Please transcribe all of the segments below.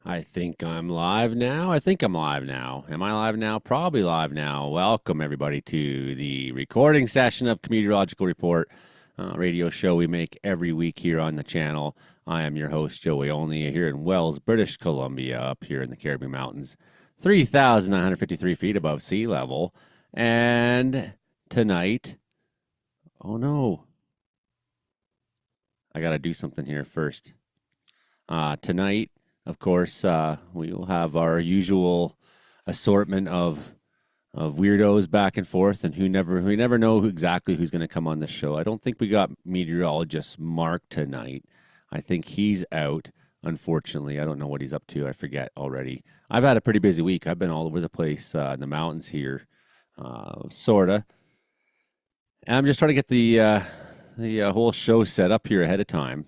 I think I'm live now. I think I'm live now. Am I live now? Probably live now. Welcome, everybody, to the recording session of Meteorological Report, radio show we make every week here on the channel. I am your host, Joey Only, here in Wells, British Columbia, up here in the Caribbean Mountains, 3,953 feet above sea level. And tonight, oh no, I got to do something here first. Tonight, of course, we will have our usual assortment of weirdos back and forth, and we never know exactly who's going to come on the show. I don't think we got meteorologist Mark tonight. I think he's out. Unfortunately, I don't know what he's up to. I forget already. I've had a pretty busy week. I've been all over the place in the mountains here, sorta. And I'm just trying to get the whole show set up here ahead of time.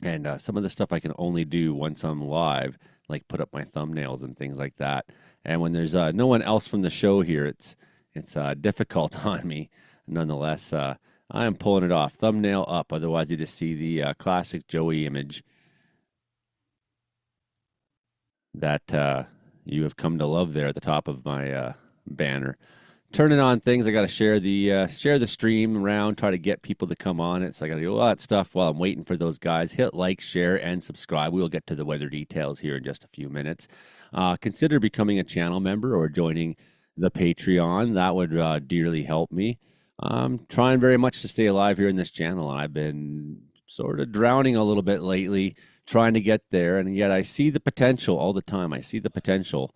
And some of the stuff I can only do once I'm live, like put up my thumbnails and things like that. And when there's no one else from the show here, it's difficult on me. Nonetheless, I am pulling it off. Thumbnail up. Otherwise, you just see the classic Joey image that you have come to love there at the top of my banner. Turning on things, I got to share the stream around, try to get people to come on it. So I got to do all that stuff while I'm waiting for those guys. Hit like, share, and subscribe. We will get to the weather details here in just a few minutes. Consider becoming a channel member or joining the Patreon. That would dearly help me. I'm trying very much to stay alive here in this channel, and I've been sort of drowning a little bit lately, trying to get there. And yet I see the potential all the time. I see the potential.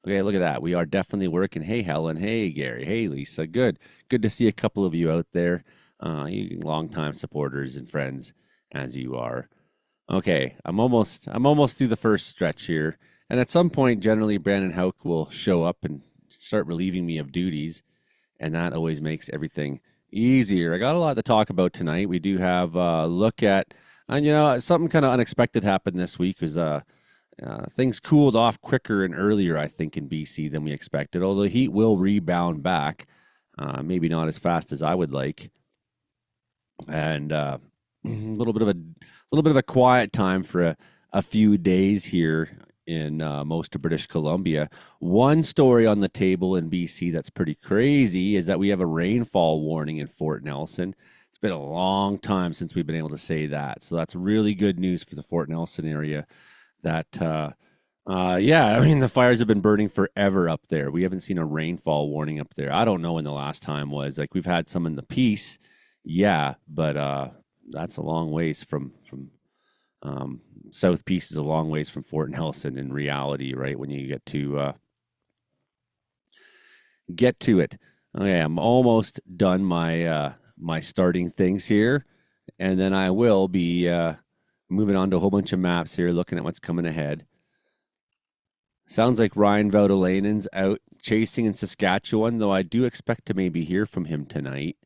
Okay, look at that. We are definitely working. Hey, Helen. Hey, Gary. Hey, Lisa. Good to see a couple of you out there. You longtime supporters and friends as you are. Okay, I'm almost through the first stretch here. And at some point, generally, Brandon Hauk will show up and start relieving me of duties. And that always makes everything easier. I got a lot to talk about tonight. We do have a look at, and something kind of unexpected happened this week was things cooled off quicker and earlier, I think, in BC than we expected. Although heat will rebound back, maybe not as fast as I would like, and a little bit of a quiet time for a few days here in most of British Columbia. One story on the table in BC that's pretty crazy is that we have a rainfall warning in Fort Nelson. It's been a long time since we've been able to say that, so that's really good news for the Fort Nelson area. That the fires have been burning forever up there. We haven't seen a rainfall warning up there. I don't know when the last time was. Like, we've had some in the Peace, but that's a long ways from South Peace is a long ways from Fort Nelson in reality, right? When you get to it. Okay, I'm almost done my my starting things here, and then I will be moving on to a whole bunch of maps here, looking at what's coming ahead. Sounds like Ryan Vaudelanen's out chasing in Saskatchewan, though I do expect to maybe hear from him tonight.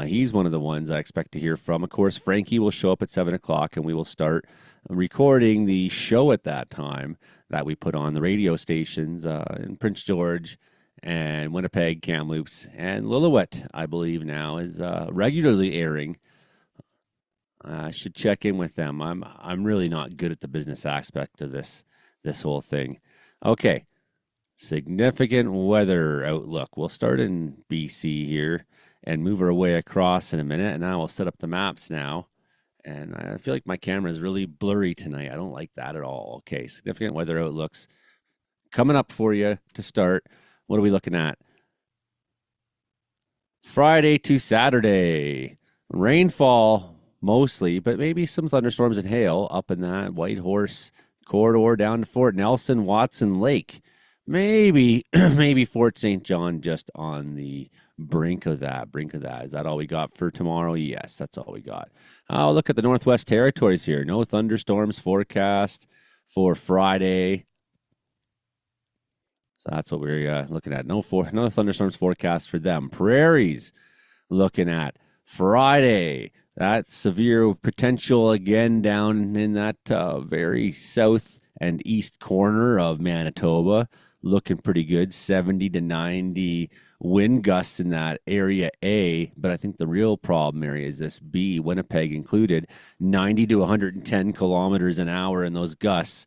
He's one of the ones I expect to hear from. Of course, Frankie will show up at 7 o'clock, and we will start recording the show at that time that we put on the radio stations in Prince George and Winnipeg, Kamloops, and Lillooet, I believe now, is regularly airing. I should check in with them. I'm really not good at the business aspect of this whole thing. Okay, significant weather outlook. We'll start in BC here and move our way across in a minute, and I will set up the maps now. And I feel like my camera is really blurry tonight. I don't like that at all. Okay, significant weather outlooks coming up for you to start. What are we looking at? Friday to Saturday. Rainfall mostly, but maybe some thunderstorms and hail up in that Whitehorse corridor down to Fort Nelson, Watson Lake. Maybe Fort St. John just on the brink of that. Is that all we got for tomorrow? Yes, that's all we got. I'll look at the Northwest Territories here. No thunderstorms forecast for Friday. So that's what we're looking at. No thunderstorms forecast for them. Prairies looking at Friday. That severe potential again down in that very south and east corner of Manitoba. Looking pretty good, 70 to 90 wind gusts in that area A. But I think the real problem area is this B, Winnipeg included, 90 to 110 kilometers an hour in those gusts.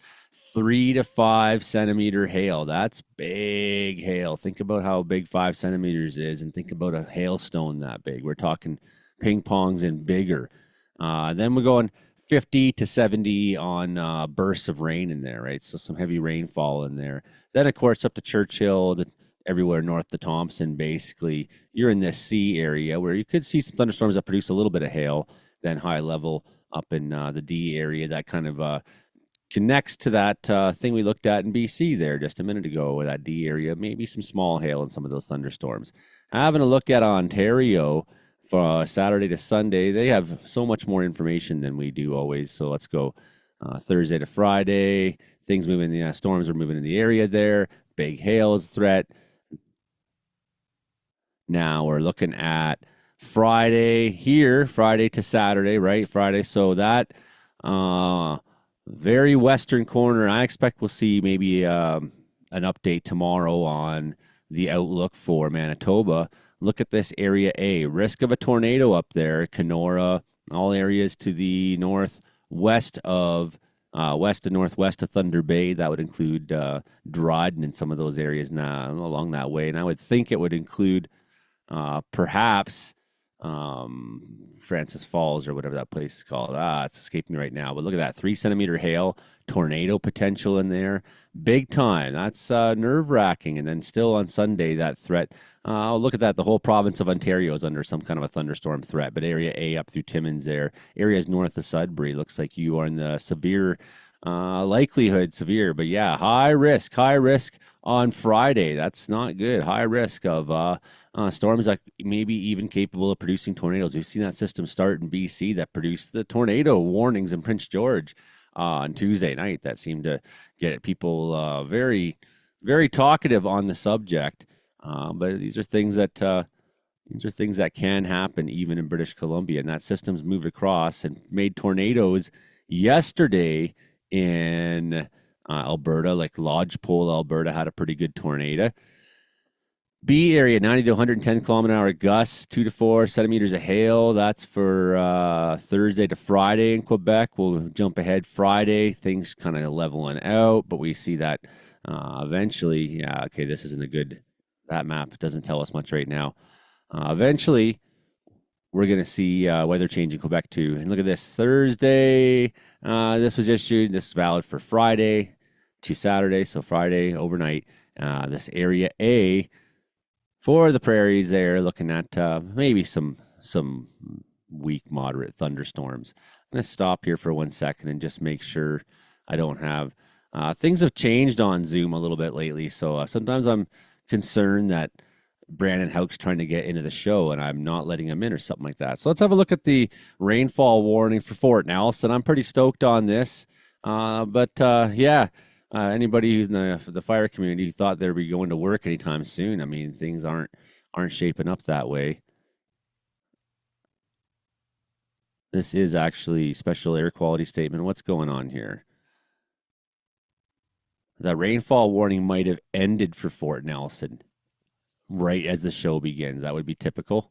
3 to 5 centimeter hail. That's big hail. Think about how big 5 centimeters is, and think about a hailstone that big. We're talking ping pongs and bigger. Then we're going 50 to 70 on bursts of rain in there, right? So some heavy rainfall in there. Then, of course, up to Churchill, everywhere north to Thompson, basically, you're in this C area where you could see some thunderstorms that produce a little bit of hail, then high level up in the D area that kind of connects to that thing we looked at in BC there just a minute ago, with that D area, maybe some small hail in some of those thunderstorms. Having a look at Ontario for Saturday to Sunday, they have so much more information than we do always. So let's go Thursday to Friday. Things moving, the storms are moving in the area there. Big hail is a threat. Now we're looking at Friday here, Friday to Saturday, right? Friday. So that very western corner, I expect we'll see maybe an update tomorrow on the outlook for Manitoba. Look at this area A. Risk of a tornado up there, Kenora, all areas to the northwest of west and northwest of Thunder Bay. That would include Dryden and some of those areas now along that way. And I would think it would include perhaps Francis Falls or whatever that place is called. It's escaping me right now. But look at that, 3 centimeter hail, tornado potential in there, big time. That's nerve wracking. And then still on Sunday, that threat. Look at that. The whole province of Ontario is under some kind of a thunderstorm threat. But area A up through Timmins there, areas north of Sudbury, looks like you are in the severe likelihood severe. But yeah, high risk on Friday. That's not good. High risk of storms that maybe even capable of producing tornadoes. We've seen that system start in BC that produced the tornado warnings in Prince George on Tuesday night. That seemed to get people very, very talkative on the subject. But these are things that can happen even in British Columbia, and that system's moved across and made tornadoes yesterday in Alberta. Like Lodgepole, Alberta had a pretty good tornado. B area, 90 to 110 kilometer an hour gusts, 2 to 4 centimeters of hail. That's for Thursday to Friday in Quebec. We'll jump ahead Friday. Things kind of leveling out, but we see that eventually. Yeah, okay, this isn't a good. That map doesn't tell us much right now. Eventually, we're going to see weather change in Quebec too. And look at this, Thursday. This was issued. This is valid for Friday to Saturday. So Friday overnight. This area A for the prairies there, looking at maybe some weak, moderate thunderstorms. I'm going to stop here for 1 second and just make sure I don't have. Things have changed on Zoom a little bit lately. So sometimes I'm concerned that Brandon Houck's trying to get into the show and I'm not letting him in or something like that. So let's have a look at the rainfall warning for Fort Nelson. I'm pretty stoked on this. Anybody who's in the fire community who thought they'd be going to work anytime soon, I mean, things aren't shaping up that way. This is actually special air quality statement. What's going on here? The rainfall warning might have ended for Fort Nelson right as the show begins. That would be typical.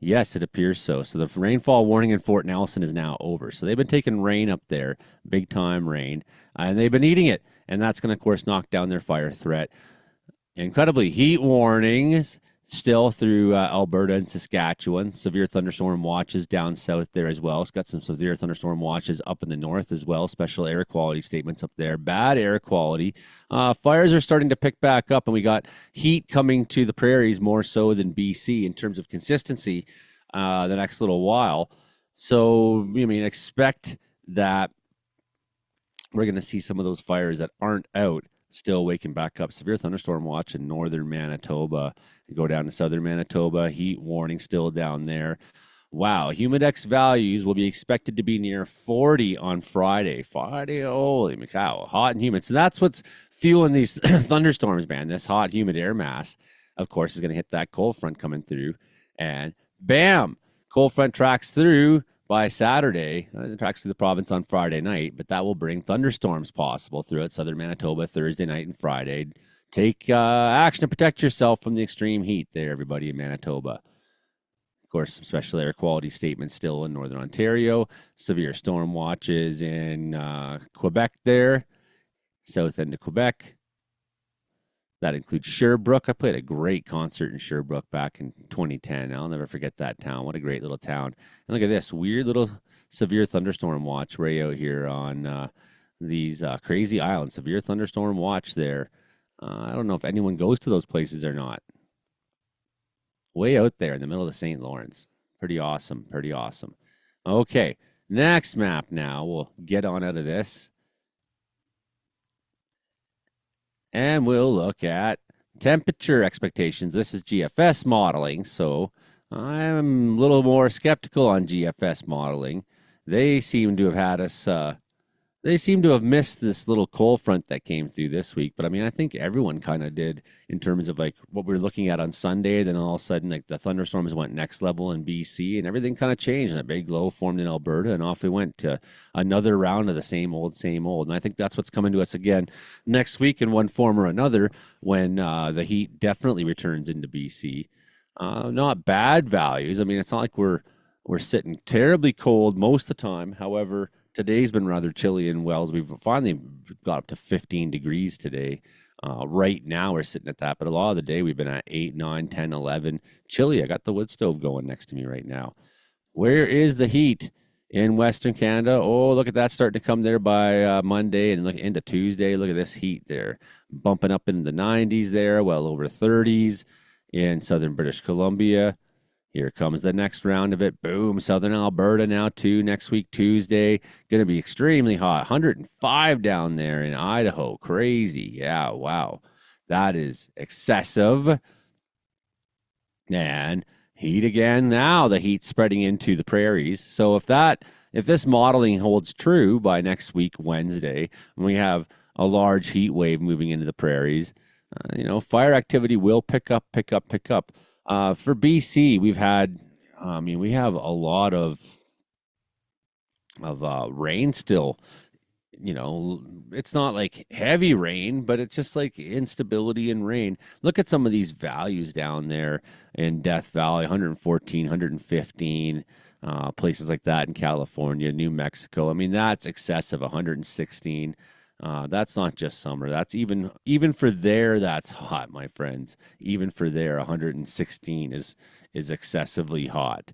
Yes, it appears so. So the rainfall warning in Fort Nelson is now over. So they've been taking rain up there, big time rain, and they've been eating it. And that's going to, of course, knock down their fire threat. Incredibly, heat warnings still through Alberta and Saskatchewan. Severe thunderstorm watches down south there as well. It's got some severe thunderstorm watches up in the north as well. Special air quality statements up there. Bad air quality. Fires are starting to pick back up, and we got heat coming to the prairies more so than BC in terms of consistency the next little while. So, I mean, expect that we're going to see some of those fires that aren't out still waking back up. Severe thunderstorm watch in northern Manitoba. Go down to southern Manitoba. Heat warning still down there. Wow. Humidex values will be expected to be near 40 on Friday. Friday, holy cow. Hot and humid. So that's what's fueling these thunderstorms, man. This hot, humid air mass, of course, is going to hit that cold front coming through. And bam, cold front tracks through by Saturday. It tracks through the province on Friday night, but that will bring thunderstorms possible throughout southern Manitoba Thursday night and Friday. Take action to protect yourself from the extreme heat there, everybody in Manitoba. Of course, some special air quality statements still in northern Ontario. Severe storm watches in Quebec there. south end of Quebec. That includes Sherbrooke. I played a great concert in Sherbrooke back in 2010. I'll never forget that town. What a great little town. And look at this weird little severe thunderstorm watch way out here on these crazy islands. Severe thunderstorm watch there. I don't know if anyone goes to those places or not. Way out there in the middle of the St. Lawrence. Pretty awesome. Pretty awesome. Okay, next map now. We'll get on out of this. And we'll look at temperature expectations. This is GFS modeling, so I'm a little more skeptical on GFS modeling. They seem to have had us, they seem to have missed this little cold front that came through this week. But I mean, I think everyone kind of did in terms of like what we were looking at on Sunday. Then all of a sudden, like the thunderstorms went next level in BC and everything kind of changed. And a big low formed in Alberta, and off we went to another round of the same old, same old. And I think that's what's coming to us again next week in one form or another when the heat definitely returns into BC. Not bad values. I mean, it's not like we're sitting terribly cold most of the time. However, today's been rather chilly in Wells. We've finally got up to 15 degrees today. Right now we're sitting at that, but a lot of the day we've been at 8, 9, 10, 11. Chilly. I got the wood stove going next to me right now. Where is the heat in Western Canada? Oh, look at that starting to come there by Monday and look into Tuesday. Look at this heat there. Bumping up into the 90s there, well over 30s in southern British Columbia. Here comes the next round of it. Boom, southern Alberta now too. Next week, Tuesday, going to be extremely hot. 105 down there in Idaho. Crazy. Yeah, wow. That is excessive. And heat again now. The heat's spreading into the prairies. So if this modeling holds true by next week, Wednesday, and we have a large heat wave moving into the prairies, fire activity will pick up. For BC, we have a lot of rain still. It's not like heavy rain, but it's just like instability in rain. Look at some of these values down there in Death Valley, 114, 115, places like that in California, New Mexico. I mean, that's excessive, 116. That's not just summer. That's even for there, that's hot, my friends. Even for there, 116 is excessively hot.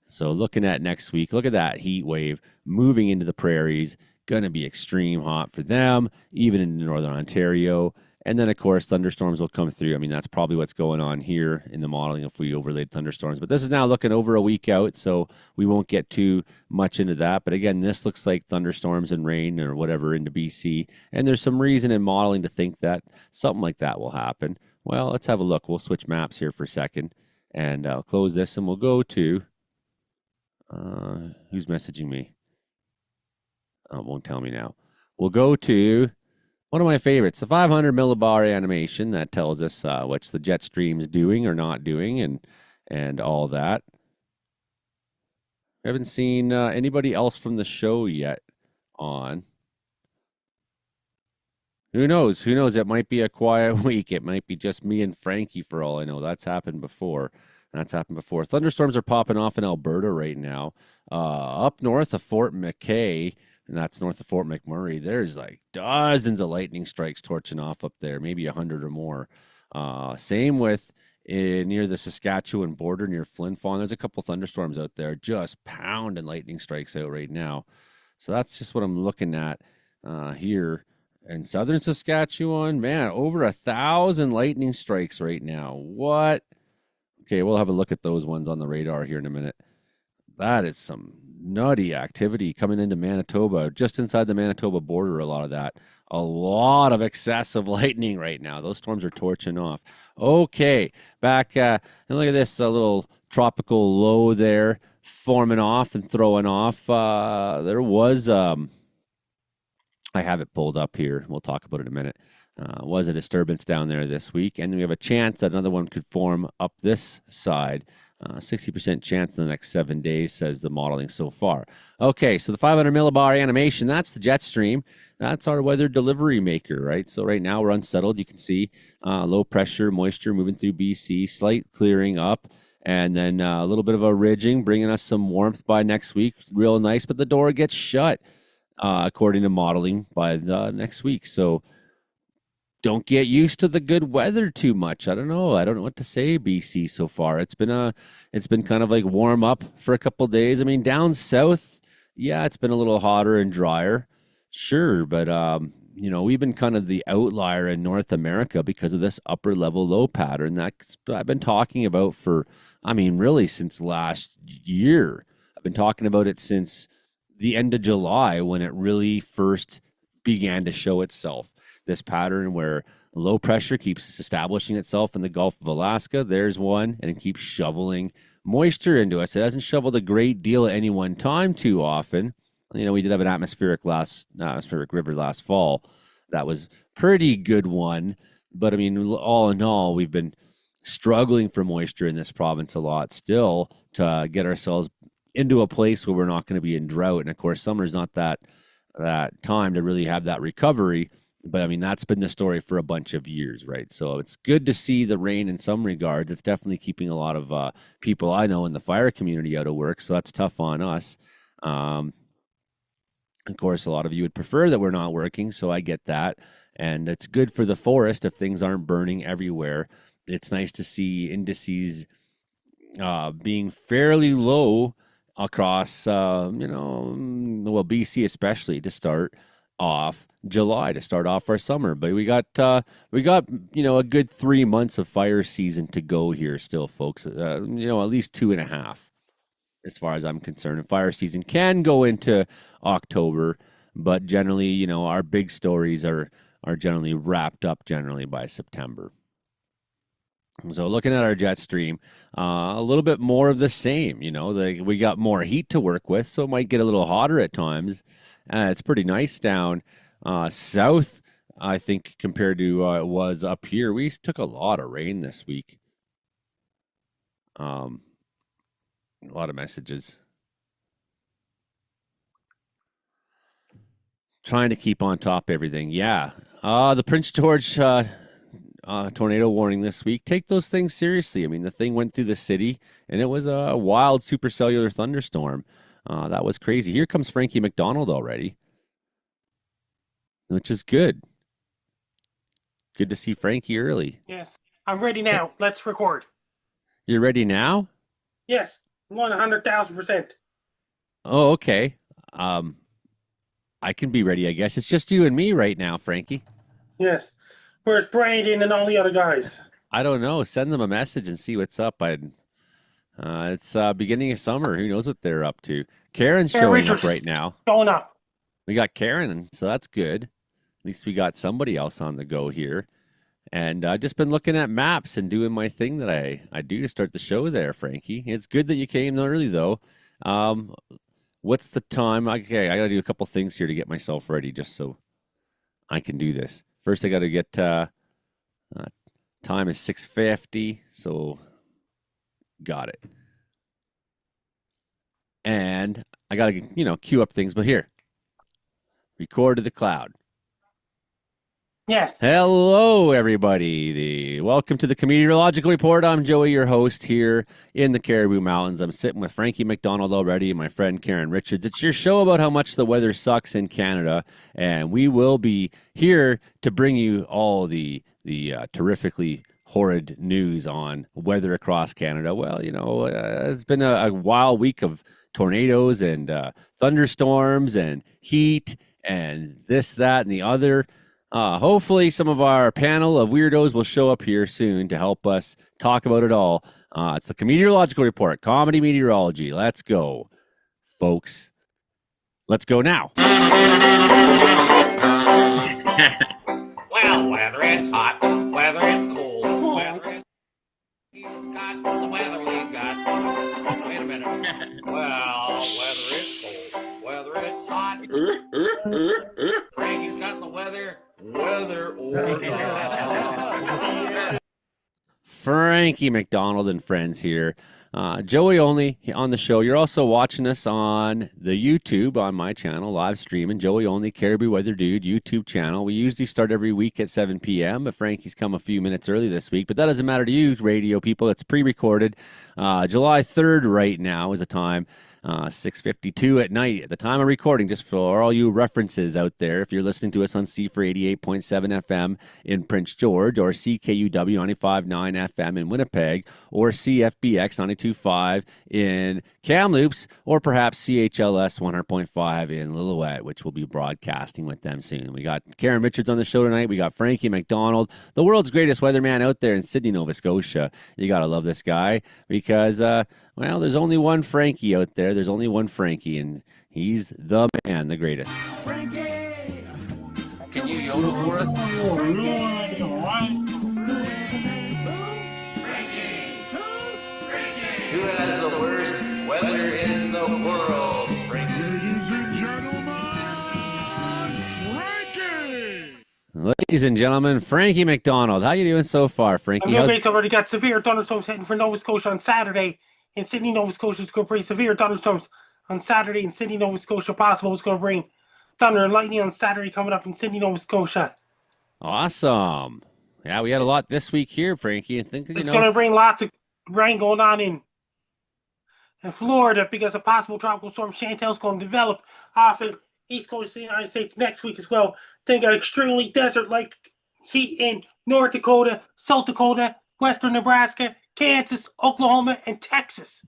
So looking at next week, look at that heat wave moving into the prairies. Going to be extreme hot for them, even in northern Ontario. And then, of course, thunderstorms will come through. I mean, that's probably what's going on here in the modeling if we overlaid thunderstorms. But this is now looking over a week out, so we won't get too much into that. But again, this looks like thunderstorms and rain or whatever into BC. And there's some reason in modeling to think that something like that will happen. Well, let's have a look. We'll switch maps here for a second. And I'll close this and we'll go to... who's messaging me? It won't tell me now. We'll go to... one of my favorites, the 500 millibar animation that tells us what's the jet streams doing or not doing and all that. I haven't seen anybody else from the show yet on. Who knows? Who knows? It might be a quiet week. It might be just me and Frankie for all I know. That's happened before. Thunderstorms are popping off in Alberta right now. Up north of Fort McKay, and that's north of Fort McMurray, there's like dozens of lightning strikes torching off up there, maybe 100 or more. Same with near the Saskatchewan border, near Flin Flon. There's a couple thunderstorms out there just pounding lightning strikes out right now. So that's just what I'm looking at here in southern Saskatchewan. Man, over 1,000 lightning strikes right now. What? Okay, we'll have a look at those ones on the radar here in a minute. That is some nutty activity coming into Manitoba, just inside the Manitoba border, a lot of that. A lot of excessive lightning right now. Those storms are torching off. Okay, back, and look at this little tropical low there forming off and throwing off. There was, I have it pulled up here. We'll talk about it in a minute. Was a disturbance down there this week, and we have a chance that another one could form up this side. 60% chance in the next 7 days, says the modeling so far. Okay, so the 500 millibar animation, that's the jet stream. That's our weather delivery maker, right? So right now we're unsettled. You can see low pressure, moisture moving through BC, slight clearing up, and then a little bit of a ridging, bringing us some warmth by next week. Real nice, but the door gets shut. according to modeling by the next week. So don't get used to the good weather too much. I don't know. I don't know what to say, BC, so far. It's been kind of like warm up for a couple days. I mean, down south, yeah, it's been a little hotter and drier. Sure, but we've been kind of the outlier in North America because of this upper level low pattern that I've been talking about for, I mean, really since last year. I've been talking about it since the end of July when it really first began to show itself. This pattern where low pressure keeps establishing itself in the Gulf of Alaska. There's one, and it keeps shoveling moisture into us. It hasn't shoveled a great deal at any one time too often. We did have an atmospheric river last fall. That was pretty good one. But I mean, all in all, we've been struggling for moisture in this province a lot still to get ourselves into a place where we're not going to be in drought. And of course, summer's not that time to really have that recovery. But I mean, that's been the story for a bunch of years, right? So it's good to see the rain in some regards. It's definitely keeping a lot of people I know in the fire community out of work. So that's tough on us. Of course, a lot of you would prefer that we're not working. So I get that. And it's good for the forest if things aren't burning everywhere. It's nice to see indices being fairly low across, BC especially to start off July, to start off our summer. But we got a good 3 months of fire season to go here still, folks. At least 2.5 as far as I'm concerned. And fire season can go into October, but generally, our big stories are generally wrapped up generally by September. So looking at our jet stream, a little bit more of the same. We got more heat to work with, so it might get a little hotter at times. It's pretty nice down south, I think, compared to it was up here. We took a lot of rain this week. A lot of messages. Trying to keep on top of everything. Yeah. The Prince George tornado warning this week. Take those things seriously. I mean, the thing went through the city, and it was a wild supercellular thunderstorm. That was crazy. Here comes Frankie McDonald already, which is good. Good to see Frankie early. Yes. I'm ready now. Let's record. You're ready now? Yes. 100,000%. Oh, okay. I can be ready, I guess. It's just you and me right now, Frankie. Yes. Where's Brandon and all the other guys? I don't know. Send them a message and see what's up. It's beginning of summer. Who knows what they're up to? Karen's showing up right now. Going up. We got Karen, so that's good. At least we got somebody else on the go here. And I've just been looking at maps and doing my thing that I do to start the show there, Frankie. It's good that you came early, though. What's the time? Okay, I got to do a couple things here to get myself ready just so I can do this. First, I got to get time is 6:50, so got it. And I got to, queue up things, but here, record to the cloud. Yes. Hello, everybody. Welcome to the Meteorological Report. I'm Joey, your host here in the Cariboo Mountains. I'm sitting with Frankie McDonald already and my friend Karen Richards. It's your show about how much the weather sucks in Canada, and we will be here to bring you all the terrifically horrid news on weather across Canada. Well, it's been a wild week of tornadoes and thunderstorms and heat and this, that, and the other. Hopefully some of our panel of weirdos will show up here soon to help us talk about it all. It's the Meteorological Report, Comedy Meteorology. Let's go, folks. Let's go now. Well, whether it's hot, whether it's cold, whether it's got the weather we've got. Wait a minute. Well, whether it's cold, whether it's hot, Frankie's got the weather or not. Frankie McDonald and friends here. Joey only on the show. You're also watching us on the YouTube on my channel, live streaming. Joey only, Caribou Weather Dude YouTube channel. We usually start every week at 7 p.m., but Frankie's come a few minutes early this week. But that doesn't matter to you, radio people. It's pre-recorded. July 3rd right now is the time. 6:52 at night at the time of recording, just for all you references out there. If you're listening to us on C4 88.7 FM in Prince George, or CKUW 95.9 FM in Winnipeg, or CFBX 92.5 in Kamloops, or perhaps CHLS 100.5 in Lillooet, which will be broadcasting with them soon. We got Karen Richards on the show tonight. We got Frankie McDonald, the world's greatest weatherman out there in Sydney, Nova Scotia. You got to love this guy because, well, there's only one Frankie out there. There's only one Frankie, and he's the man, the greatest. Frankie! Can you yodel for us? Who has the worst weather in the world, Frankie? Ladies and gentlemen, Frankie! Ladies and gentlemen, Frankie McDonald. How you doing so far, Frankie? I'm doing great. Already got severe thunderstorms heading for Nova Scotia on Saturday. In Sydney, Nova Scotia, it's going to bring severe thunderstorms on Saturday in Sydney, Nova Scotia. Possible it's going to bring thunder and lightning on Saturday coming up in Sydney, Nova Scotia. Awesome. Yeah, we had a lot this week here, Frankie. I think It's going to bring lots of rain going on in Florida because a possible tropical storm Chantel's going to develop off the east coast of the United States next week as well. Then got extremely desert-like heat in North Dakota, South Dakota, western Nebraska, Kansas, Oklahoma, and Texas.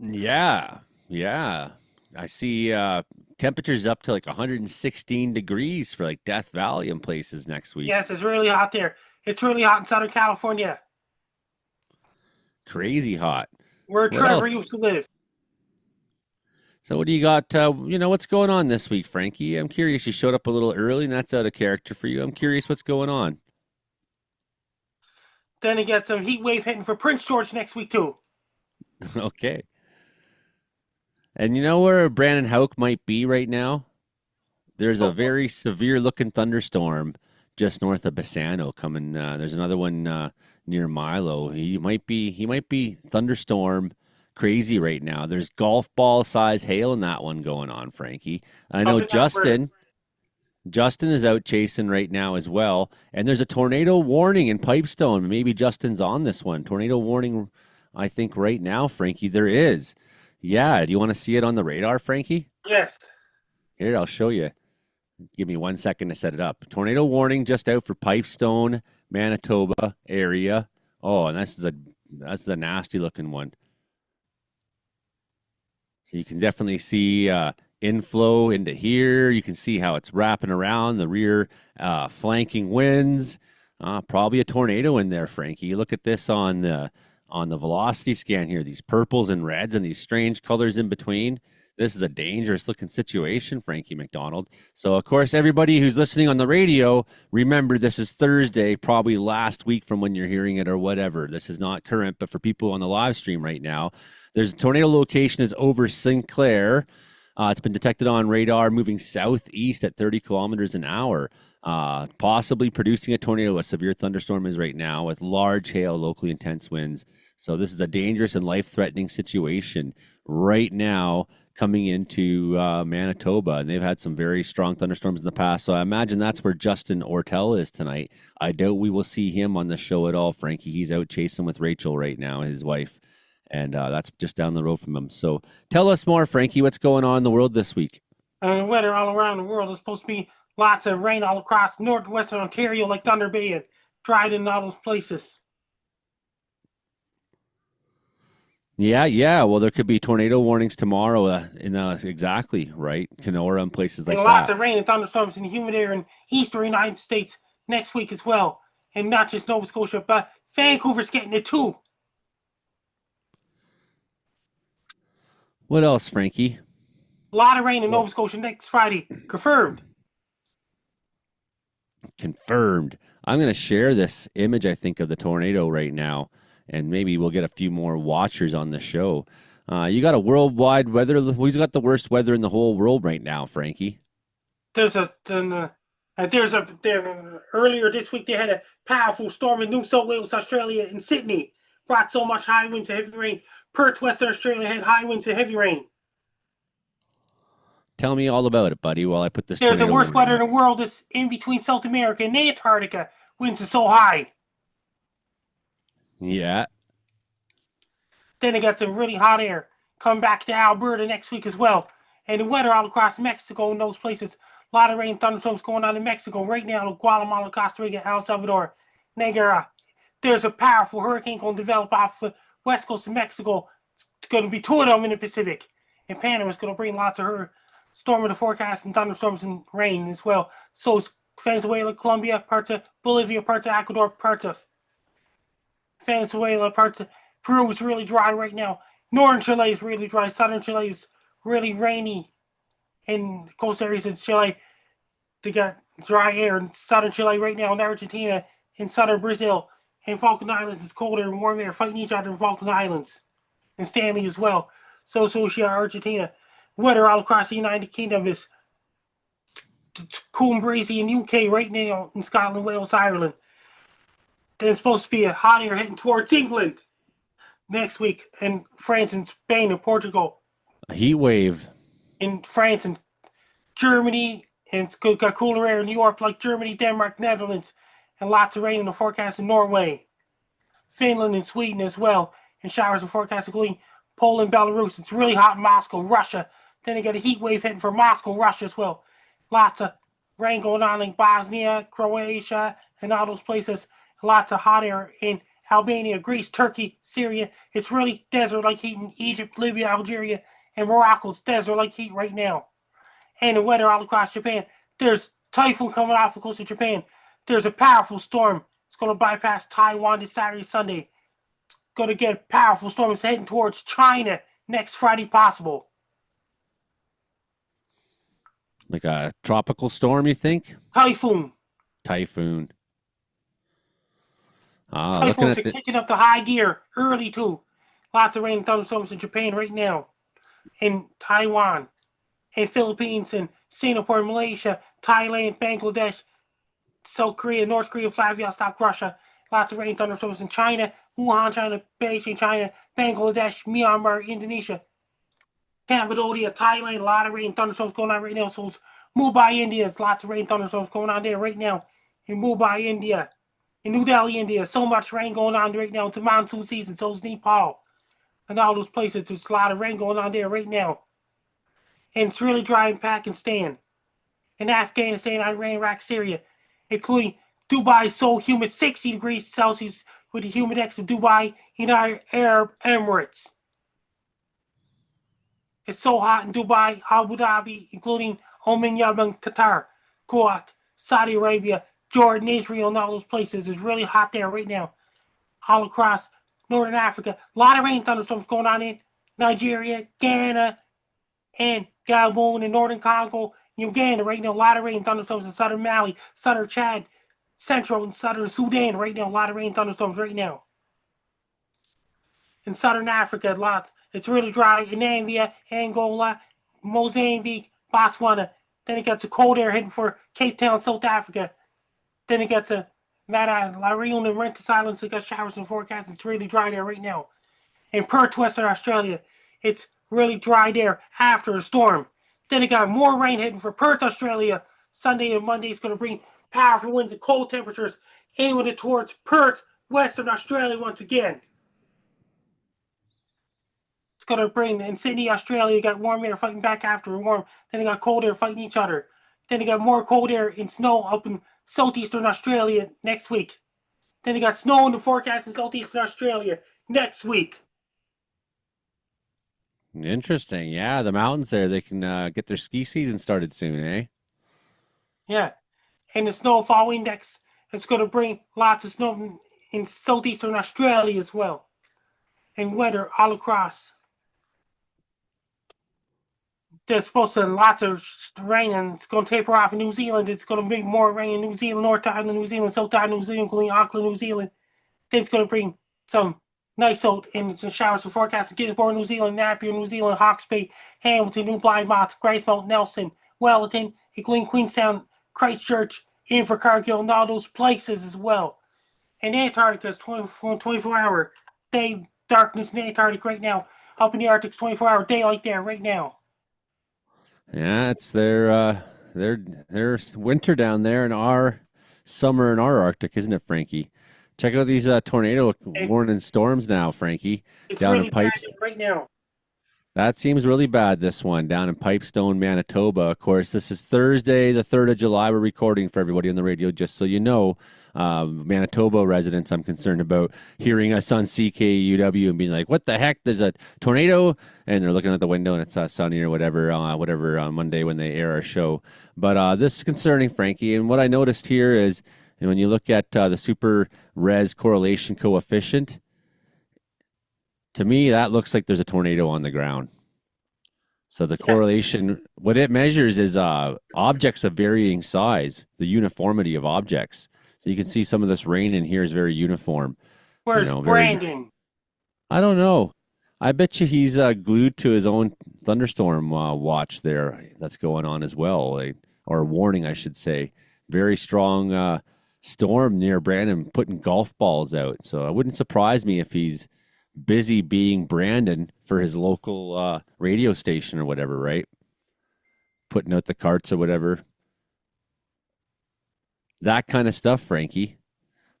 Yeah. I see temperatures up to like 116 degrees for like Death Valley in places next week. Yes, it's really hot there. It's really hot in Southern California, Crazy hot. where What Trevor else? used to live. So what do you got? What's going on this week, Frankie? I'm curious. You showed up a little early, and that's out of character for you. I'm curious what's going on. Then he got some heat wave hitting for Prince George next week, too. Okay. And you know where Brandon Houck might be right now? There's a very severe looking thunderstorm just north of Bassano coming. There's another one near Milo. He might be thunderstorm crazy right now. There's golf ball size hail in that one going on, Frankie. I know Justin is out chasing right now as well. And there's a tornado warning in Pipestone. Maybe Justin's on this one. Tornado warning, I think, right now, Frankie. There is. Yeah. Do you want to see it on the radar, Frankie? Yes. Here, I'll show you. Give me 1 second to set it up. Tornado warning just out for Pipestone, Manitoba area. Oh, and this is a nasty looking one. So you can definitely see inflow into here. You can see how it's wrapping around the rear flanking winds. Probably a tornado in there, Frankie. Look at this on the velocity scan here. These purples and reds and these strange colors in between. This is a dangerous looking situation, Frankie McDonald. So, of course, everybody who's listening on the radio, remember this is Thursday, probably last week from when you're hearing it or whatever. This is not current, but for people on the live stream right now, there's a tornado location is over Sinclair. It's been detected on radar moving southeast at 30 kilometers an hour, possibly producing a tornado. A severe thunderstorm is right now with large hail, locally intense winds. So this is a dangerous and life-threatening situation right now coming into Manitoba, and they've had some very strong thunderstorms in the past. So I imagine that's where Justin Ortel is tonight. I doubt we will see him on the show at all, Frankie. He's out chasing with Rachel right now, his wife, and that's just down the road from him. So tell us more, Frankie. What's going on in the world this week? And the weather all around the world is supposed to be lots of rain all across northwestern Ontario, like Thunder Bay and Dryden and all those places. Yeah. Well, there could be tornado warnings tomorrow exactly, right? Kenora and places like and that. lots of rain and thunderstorms in the humid air in eastern United States next week as well. And not just Nova Scotia, but Vancouver's getting it too. What else, Frankie? A lot of rain in Nova Scotia next Friday. Confirmed. Confirmed. I'm going to share this image, I think, of the tornado right now, and maybe we'll get a few more watchers on the show. You got a worldwide weather. Who's got the worst weather in the whole world right now, Frankie? Earlier this week they had a powerful storm in New South Wales, Australia, and Sydney. Brought so much high winds and heavy rain. Perth, Western Australia had high winds and heavy rain. Tell me all about it, buddy, while I put this. There's the worst weather in the world is in between South America and Antarctica. Winds are so high. Yeah. Then they got some really hot air come back to Alberta next week as well. And the weather all across Mexico and those places. A lot of rain, thunderstorms going on in Mexico right now. Guatemala, Costa Rica, El Salvador, Nigeria. There's a powerful hurricane going to develop off the west coast of Mexico. It's going to be two of them in the Pacific. And Panama is going to bring lots of storm in the forecast and thunderstorms and rain as well. So it's Venezuela, Colombia, parts of Bolivia, parts of Ecuador, parts of Venezuela, parts of Peru is really dry right now. Northern Chile is really dry. Southern Chile is really rainy. In coast areas in Chile, they got dry air in southern Chile right now. In Argentina, in southern Brazil, and Falkland Islands is colder and warm air fighting each other in Falkland Islands. And Stanley as well. So yeah, Argentina. Weather all across the United Kingdom is cool and breezy in UK right now, in Scotland, Wales, Ireland. Then it's supposed to be a hot air heading towards England next week, and France and Spain and Portugal. A heat wave. In France and Germany, and it's got cooler air in Europe like Germany, Denmark, Netherlands, and lots of rain in the forecast in Norway. Finland and Sweden as well, and showers in forecast including Poland, Belarus. It's really hot in Moscow, Russia. Then they got a heat wave hitting for Moscow, Russia as well. Lots of rain going on in Bosnia, Croatia, and all those places. Lots of hot air in Albania, Greece, Turkey, Syria. It's really desert-like heat in Egypt, Libya, Algeria, and Morocco. It's desert-like heat right now. And the weather all across Japan. There's typhoon coming off the coast of Japan. There's a powerful storm. It's going to bypass Taiwan this Saturday, Sunday. It's going to get a powerful storm. It's heading towards China next Friday possible. Like a tropical storm, you think? Typhoon. Typhoon. Typhoons are kicking up the high gear early too. Lots of rain and thunderstorms in Japan right now. In Taiwan. And Philippines and Singapore, Malaysia, Thailand, Bangladesh, South Korea, North Korea, Vladivostok, Russia. Lots of rain and thunderstorms in China, Wuhan, China, Beijing, China, Bangladesh, Myanmar, Indonesia, Cambodia, Thailand. A lot of rain and thunderstorms going on right now. So it's Mumbai, India. There's lots of rain and thunderstorms going on there right now. In Mumbai, India. In New Delhi, India. So much rain going on right now. It's a monsoon season. So is Nepal. And all those places. There's a lot of rain going on there right now. And it's really dry in Pakistan, in Afghanistan, Iran, Iraq, Syria, including Dubai, so humid, 60 degrees Celsius with the humid index of Dubai, United Arab Emirates. It's so hot in Dubai, Abu Dhabi, including Oman, Yemen, Qatar, Kuwait, Saudi Arabia, Jordan, Israel, and all those places. It's really hot there right now. All across Northern Africa. A lot of rain thunderstorms going on in Nigeria, Ghana, and Gabon in northern Congo, Uganda right now. A lot of rain thunderstorms in southern Mali, southern Chad, central and southern Sudan right now. A lot of rain thunderstorms right now. In southern Africa, a lot. It's really dry in Zambia, Angola, Mozambique, Botswana. Then it gets a cold air hitting for Cape Town, South Africa. Then it gets a La Reunion and Rentis Islands. It got showers and forecasts. It's really dry there right now. In Perth, Western Australia, it's really dry there after a storm. Then it got more rain hitting for Perth, Australia. Sunday and Monday is going to bring powerful winds and cold temperatures aiming it towards Perth, Western Australia once again. It's going to bring, in Sydney, Australia, you got warm air fighting back after a warm. Then you got cold air fighting each other. Then you got more cold air and snow up in southeastern Australia next week. Then you got snow in the forecast in southeastern Australia next week. Interesting. Yeah, the mountains there, they can get their ski season started soon, eh? Yeah. And the snowfall index, it's going to bring lots of snow in southeastern Australia as well. And weather all across. There's supposed to be lots of rain, and it's going to taper off in New Zealand. It's going to bring more rain in New Zealand, North Island, New Zealand, South Island, New Zealand, including Auckland, New Zealand. Then it's going to bring some nice out and some showers for forecast in Gisborne, New Zealand, Napier, New Zealand, Hawke's Bay, Hamilton, New Plymouth, Gracemount, Nelson, Wellington, including Queenstown, Christchurch, Invercargill, and all those places as well. And Antarctica is 24-hour day darkness in Antarctica right now. Up in the Arctic, 24-hour daylight there right now. Yeah, it's their winter down there in our summer in our Arctic, isn't it, Frankie? Check out these tornado warning storms now, Frankie. It's down really in Pipes. bad right now. That seems really bad, this one, down in Pipestone, Manitoba. Of course, this is Thursday, the 3rd of July. We're recording for everybody on the radio, just so you know. Manitoba residents, I'm concerned about hearing us on CKUW and being like, what the heck? There's a tornado? And they're looking out the window and it's sunny or whatever on Monday when they air our show. But this is concerning, Frankie. And what I noticed here is when you look at the super res correlation coefficient, to me, that looks like there's a tornado on the ground. So the correlation, what it measures is objects of varying size, the uniformity of objects. So you can see some of this rain in here is very uniform. Where's Brandon? I don't know. I bet you he's glued to his own thunderstorm watch there that's going on as well, or warning, I should say. Very strong storm near Brandon putting golf balls out. So it wouldn't surprise me if he's busy being Brandon for his local radio station or whatever, right? Putting out the carts or whatever. That kind of stuff, Frankie.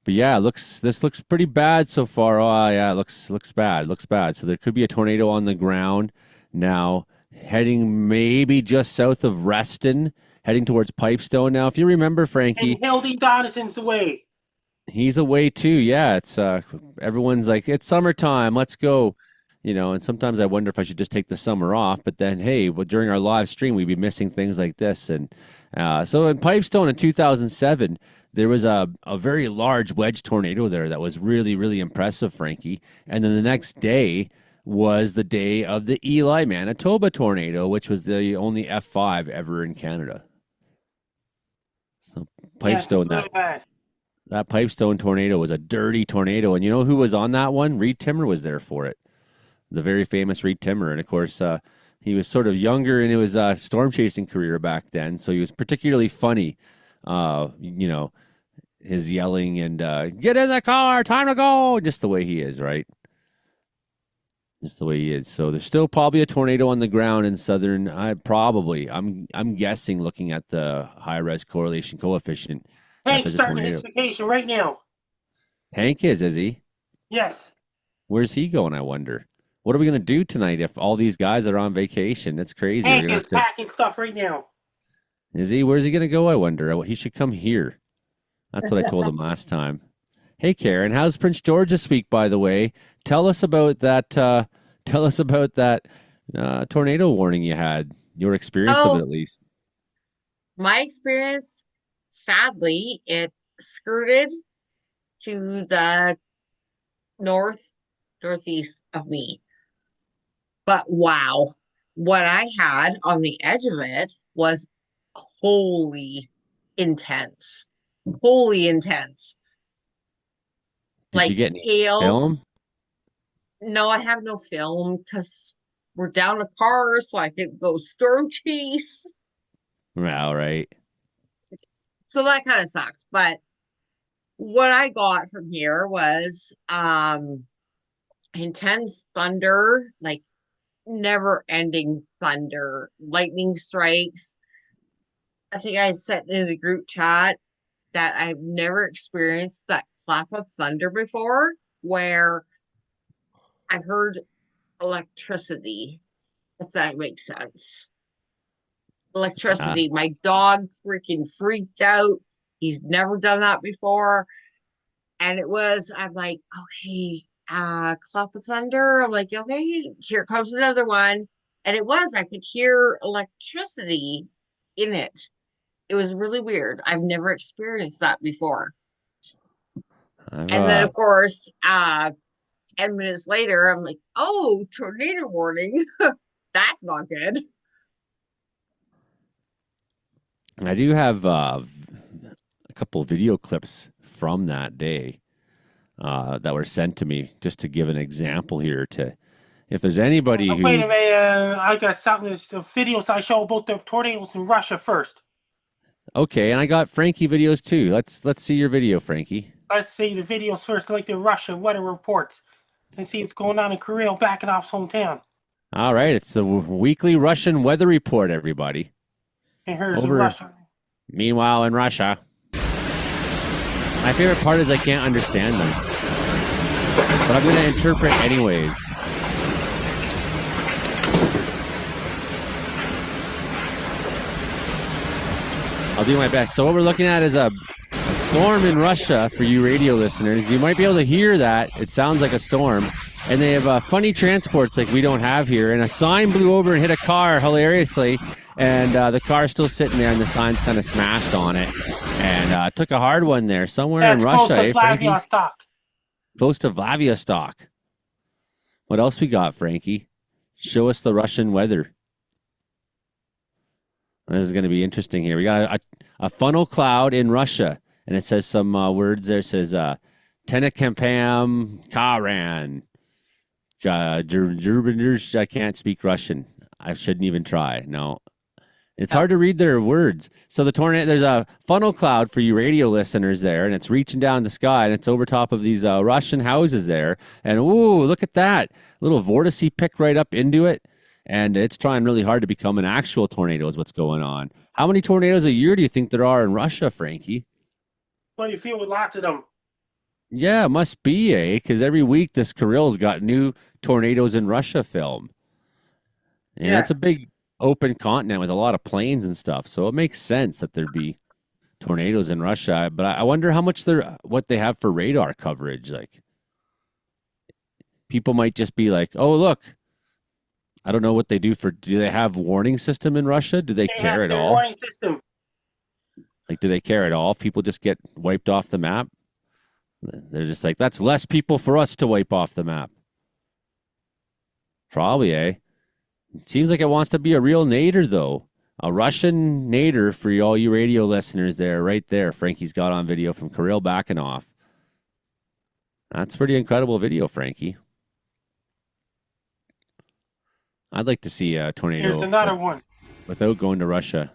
But yeah, this looks pretty bad so far. Oh yeah, it looks bad. Looks bad. So there could be a tornado on the ground now, heading maybe just south of Reston, heading towards Pipestone. Now, if you remember, Frankie, and Hildy Donison's away. He's away too. Yeah, it's everyone's like, it's summertime, let's go. And sometimes I wonder if I should just take the summer off. But then, hey, during our live stream, we'd be missing things like this. And so in Pipestone in 2007, there was a very large wedge tornado there that was really, really impressive, Frankie. And then the next day was the day of the Eli, Manitoba tornado, which was the only F5 ever in Canada. So Pipestone, really bad. That Pipestone tornado was a dirty tornado. And you know who was on that one? Reed Timmer was there for it. The very famous Reed Timmer. And of course, he was sort of younger in his storm chasing career back then. So he was particularly funny. His yelling and get in the car, time to go. Just the way he is, right? Just the way he is. So there's still probably a tornado on the ground in southern. I'm guessing, looking at the high res correlation coefficient. Hank's starting his vacation right now. Hank is he? Yes. Where's he going, I wonder? What are we going to do tonight if all these guys are on vacation? That's crazy. Hank is packing stuff right now. Is he? Where's he going to go, I wonder? He should come here. That's what I told him last time. Hey, Karen, how's Prince George this week, by the way? Tell us about that tornado warning you had, your experience of it at least. My experience, sadly, it skirted to the northeast of me. But wow, what I had on the edge of it was wholly intense. Did you get any film? No, I have no film because we're down a car, so I could go storm chase. All right. So that kind of sucked. But what I got from here was intense thunder, like never-ending thunder, lightning strikes. I think I said in the group chat that I've never experienced that clap of thunder before, where I heard electricity, if that makes sense. Electricity. My dog freaking freaked out. He's never done that before. And I'm like, okay, clap of thunder. I'm like, okay, here comes another one. And I could hear electricity in it. It was really weird. I've never experienced that before. And then, of course, 10 minutes later, I'm like, oh, tornado warning. That's not good. I do have a couple of video clips from that day that were sent to me, just to give an example here. If there's anybody who... Wait a minute, I got something. The videos I show about the tornadoes in Russia first. Okay, and I got Frankie videos too. Let's see your video, Frankie. Let's see the videos first, like the Russia weather reports, and see what's going on in Kirill, Bakhanov's hometown. All right, it's the weekly Russian weather report, everybody. And here's Russia. Meanwhile, in Russia, my favorite part is I can't understand them, but I'm going to interpret anyways. I'll do my best. So what we're looking at is a storm in Russia for you radio listeners. You might be able to hear that. It sounds like a storm. And they have funny transports like we don't have here. And a sign blew over and hit a car hilariously. And the car's still sitting there and the sign's kind of smashed on it. And took a hard one there somewhere in Russia. Close to Vladivostok. Close to Vladivostok. What else we got, Frankie? Show us the Russian weather. This is going to be interesting here. We got a funnel cloud in Russia, and it says some words there. It says, Tenekampam Karan. I can't speak Russian. I shouldn't even try. No. It's hard to read their words. So the tornado, there's a funnel cloud for you radio listeners there, and it's reaching down the sky, and it's over top of these Russian houses there. And, ooh, look at that. Little vortice picked right up into it, and it's trying really hard to become an actual tornado is what's going on. How many tornadoes a year do you think there are in Russia, Frankie? What do you feel with lots of them? Yeah, it must be, Because every week this Kirill's got new tornadoes in Russia film. And it's a big open continent with a lot of plains and stuff, so it makes sense that there'd be tornadoes in Russia. But I wonder how much what they have for radar coverage. Like, people might just be like, "Oh, look." I don't know what they do do they have warning system in Russia? Do they care at all? Warning system. Like, do they care at all if people just get wiped off the map? They're just like, that's less people for us to wipe off the map. Probably, It seems like it wants to be a real nadir, though. A Russian nadir for all you radio listeners there, right there. Frankie's got on video from Kirill backing off. That's pretty incredible video, Frankie. I'd like to see a tornado. Here's another one. Without going to Russia.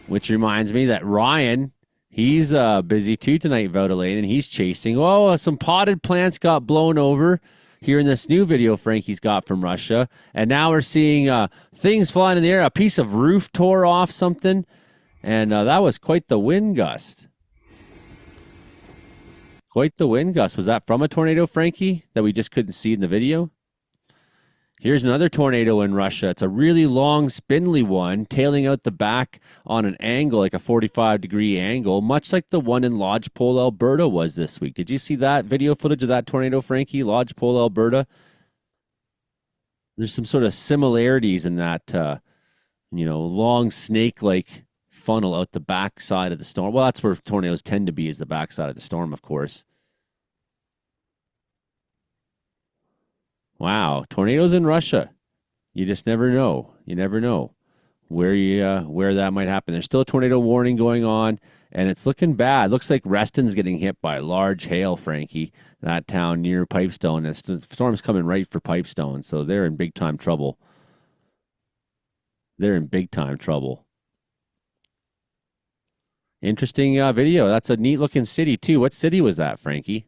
Which reminds me that Ryan, he's busy too tonight, Vaudelaine, and he's chasing. Oh, some potted plants got blown over here in this new video Frankie's got from Russia. And now we're seeing things flying in the air. A piece of roof tore off something. And that was quite the wind gust. Quite the wind gust. Was that from a tornado, Frankie, that we just couldn't see in the video? Here's another tornado in Russia. It's a really long, spindly one, tailing out the back on an angle, like a 45-degree angle, much like the one in Lodgepole, Alberta was this week. Did you see that video footage of that tornado, Frankie? Lodgepole, Alberta? There's some sort of similarities in that, long snake-like funnel out the back side of the storm. Well, that's where tornadoes tend to be, is the back side of the storm, of course. Wow, tornadoes in Russia. You just never know. You never know where that might happen. There's still a tornado warning going on, and it's looking bad. Looks like Reston's getting hit by large hail, Frankie. That town near Pipestone. The storm's coming right for Pipestone, so they're in big time trouble. They're in big time trouble. Interesting video. That's a neat looking city too. What city was that, Frankie?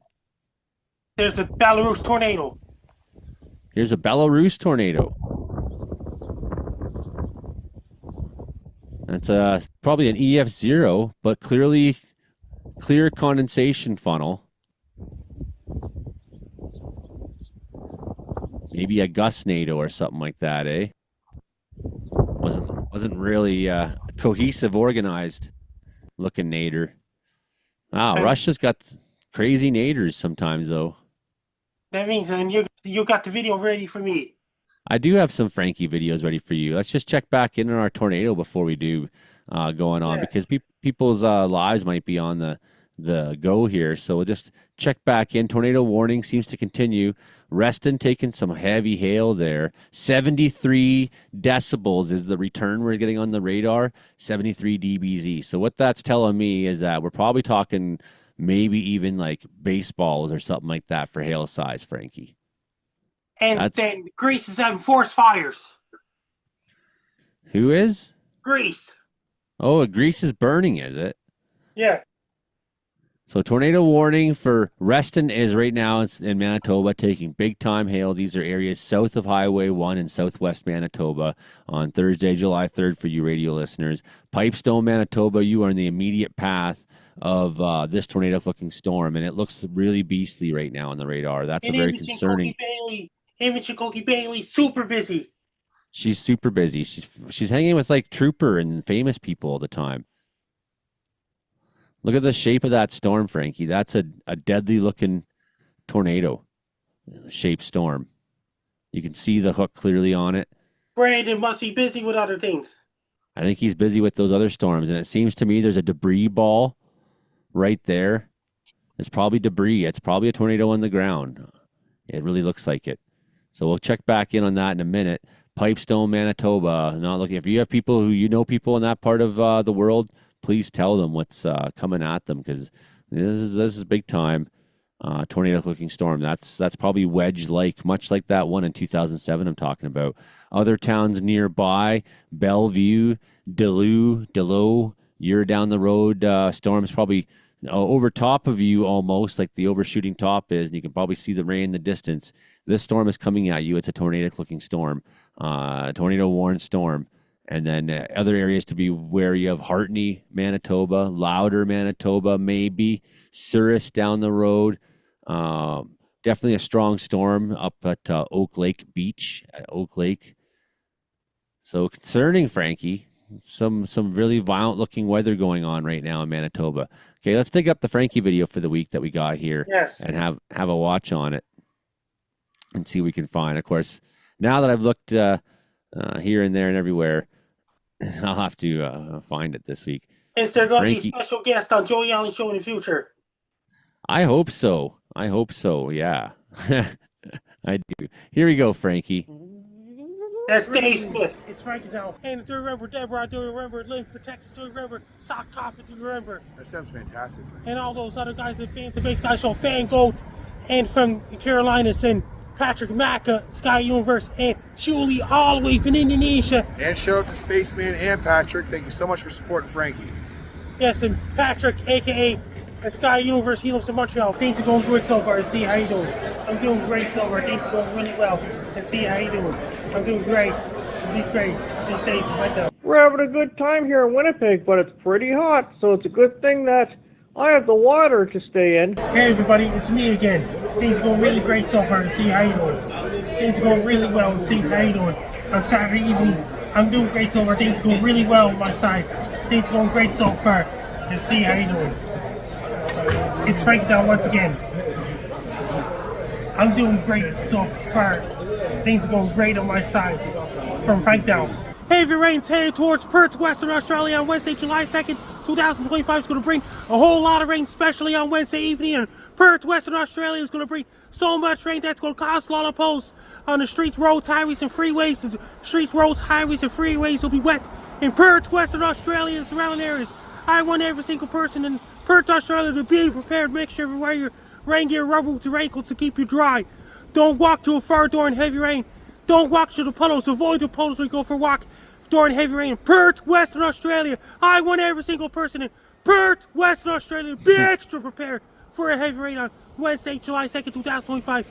There's a Belarus tornado. Here's a Belarus tornado. That's probably an EF0, but clear condensation funnel. Maybe a gustnado or something like that, Wasn't really cohesive, organized looking nadir. Wow, Russia's got crazy naders sometimes, though. That means you got the video ready for me. I do have some Frankie videos ready for you. Let's just check back in on our tornado before we do going on, because people's lives might be on the go here. So we'll just check back in. Tornado warning seems to continue. Reston taking some heavy hail there. 73 decibels is the return we're getting on the radar. 73 dBz. So what that's telling me is that we're probably talking maybe even like baseballs or something like that for hail size, Frankie. And then Greece is having forest fires. Who is? Greece. Oh, Greece is burning, is it? Yeah. So tornado warning for Reston is right now in Manitoba, taking big time hail. These are areas south of Highway 1 in southwest Manitoba on Thursday, July 3rd for you radio listeners. Pipestone, Manitoba, you are in the immediate path of this tornado-looking storm, and it looks really beastly right now on the radar. That's a very concerning. Image and Koki Bailey, super busy. She's super busy. She's hanging with like Trooper and famous people all the time. Look at the shape of that storm, Frankie. That's a deadly looking tornado shaped storm. You can see the hook clearly on it. Brandon must be busy with other things. I think he's busy with those other storms, and it seems to me there's a debris ball right there. It's probably debris. It's probably a tornado on the ground. It really looks like it. So we'll check back in on that in a minute. Pipestone, Manitoba. Not looking. If you have people who you know people in that part of the world, please tell them what's coming at them, because this is big time. Tornado-looking storm. That's probably wedge-like, much like that one in 2007 I'm talking about. Other towns nearby, Bellevue, Delow, you're down the road. Storm's probably over top of you almost, like the overshooting top is, and you can probably see the rain in the distance. This storm is coming at you. It's a tornadic-looking storm, tornado-warned storm. And then other areas to be wary of: Hartney, Manitoba, Louder, Manitoba, maybe Souris down the road. Definitely a strong storm up at Oak Lake Beach at Oak Lake. So concerning, Frankie. Some really violent looking weather going on right now in Manitoba. Okay, let's dig up the Frankie video for the week that we got here. Yes. And have a watch on it and see what we can find. Of course, now that I've looked here and there and everywhere, I'll have to find it this week. Is there going to be Frankie, a special guest on Joey Allen Show in the future? I hope so. Yeah. I do. Here we go, Frankie. That's Dave Smith. It's Frankie now. And do you remember Deborah? Do you remember Lynn for Texas? Do you remember Sock Coppet? Do you remember? That sounds fantastic. And all those other guys that fans of Base Guy Show, Fan Goat, and from the Carolinas, and Patrick Macca, Sky Universe, and Julie all the way from Indonesia. And shout out to Spaceman and Patrick. Thank you so much for supporting Frankie. Yes, and Patrick, aka Sky Universe, he lives in Montreal. Things are going good so far. See how you doing? I'm doing great so far. Things are going really well. And see how you doing? I'm doing great. He's great. Just stays right now. We're having a good time here in Winnipeg, but it's pretty hot, so it's a good thing that I have the water to stay in. Hey everybody, it's me again. Things are going really great so far. See how you doing? Things are going really well. See how you doing? On Saturday evening, I'm doing great so far. Things are going really well on my side. Things are going great so far. And see how you doing? It's Frank now once again. I'm doing great so far. Things are going great on my side. From Frank Down. Heavy rains headed towards Perth, Western Australia on Wednesday, July 2nd, 2025 is going to bring a whole lot of rain, especially on Wednesday evening. And Perth, Western Australia is going to bring so much rain that's going to cause a lot of posts on the streets, roads, highways, and freeways. The streets, roads, highways, and freeways will be wet in Perth, Western Australia, and surrounding areas. I want every single person in Perth, Australia to be prepared. Make sure you wear your rain gear, rubber boots, and raincoats to keep you dry. Don't walk too far during heavy rain. Don't walk through the puddles. Avoid the puddles when you go for a walk during heavy rain in Perth, Western Australia. I want every single person in Perth, Western Australia to be extra prepared for a heavy rain on Wednesday, July 2nd, 2025.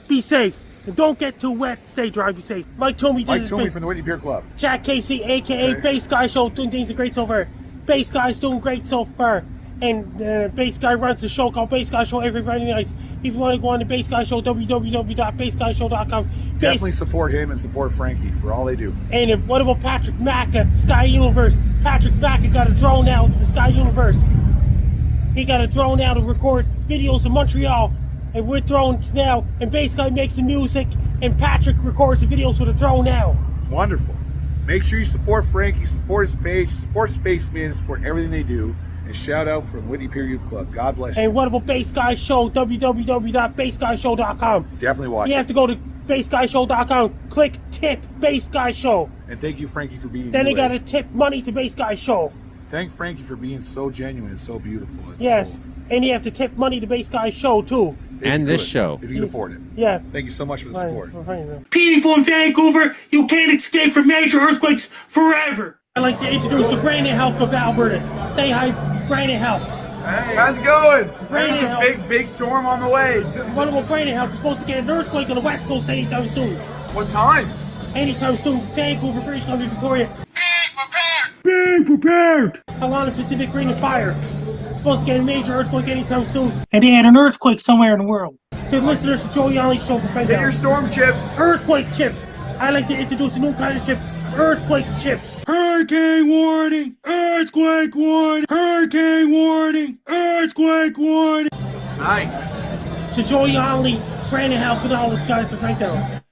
Be safe. And don't get too wet. Stay dry. Be safe. Mike Toomey. Mike Toomey from the Whitney Beer Club. Jack Casey, a.k.a. Okay. Bass Guy Show, doing things great so far. Bass Guy's doing great so far. And Bass Guy runs a show called Bass Guy Show every Friday night. If you want to go on the Bass Guy Show, www.bassguyshow.com. Definitely support him and support Frankie for all they do. And what about Patrick Macca, Sky Universe? Patrick Macca got a drone now to the Sky Universe. He got a drone now to record videos in Montreal. And with drones now, and Bass Guy makes the music, and Patrick records the videos with a drone now. It's wonderful. Make sure you support Frankie, support his page, support Spaceman, support everything they do. And shout out from Whitney Pier Youth Club. God bless you. And what about Bass Guy Show? www.bassguyshow.com. Definitely watch it. You have to go to bassguyshow.com, click tip Bass Guy Show. And thank you, Frankie, for being Then they got to tip money to Bass Guy Show. Thank Frankie for being so genuine and so beautiful. Yes, and you have to tip money to Bass Guy Show too. And this show. If you can afford it. Yeah. Thank you so much for the support. People in Vancouver, you can't escape from major earthquakes forever. I'd like to introduce the Brandon Helk of Alberta. Say hi, Brandon Helk. Hey, how's it going? Brandon There's a big storm on the way. What about Brandon Helk? We're supposed to get an earthquake on the West Coast anytime soon. What time? Anytime soon. Vancouver, British Columbia, Victoria. Be prepared! Along the Pacific Ring of Fire. Supposed to get a major earthquake anytime soon. And they had an earthquake somewhere in the world. To listeners to Joey Allen Show for Frank Get your storm chips. Earthquake chips. I like to introduce a new kind of chips, earthquake chips. Hurricane warning! Earthquake warning! Hurricane warning! Earthquake warning! Nice. So Joey Ollie, Brandon Hal, and all those guys are right there.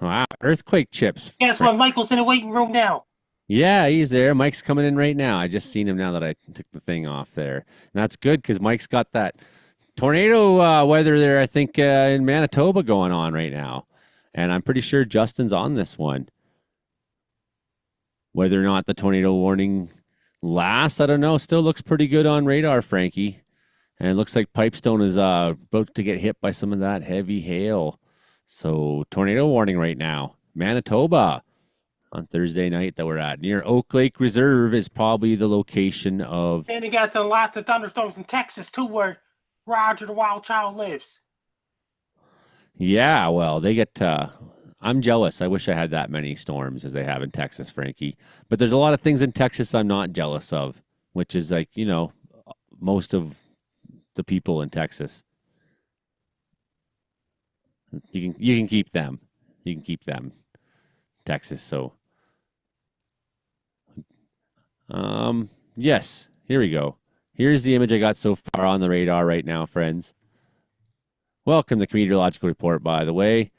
Wow, earthquake chips. Guess what? Michael's in the waiting room now. Yeah, he's there. Mike's coming in right now. I just seen him now that I took the thing off there. And that's good because Mike's got that tornado weather there, I think, in Manitoba going on right now. And I'm pretty sure Justin's on this one. Whether or not the tornado warning lasts, I don't know. Still looks pretty good on radar, Frankie. And it looks like Pipestone is about to get hit by some of that heavy hail. So tornado warning right now. Manitoba on Thursday night that we're at. Near Oak Lake Reserve is probably the location of... And they got some lots of thunderstorms in Texas, too, where Roger the Wild Child lives. Yeah, well, they get... I'm jealous. I wish I had that many storms as they have in Texas, Frankie. But there's a lot of things in Texas I'm not jealous of, which is like, you know, most of the people in Texas. You can keep them. You can keep them. Texas, so... yes, here we go. Here's the image I got so far on the radar right now, friends. Welcome to the Meteorological Report, by the way.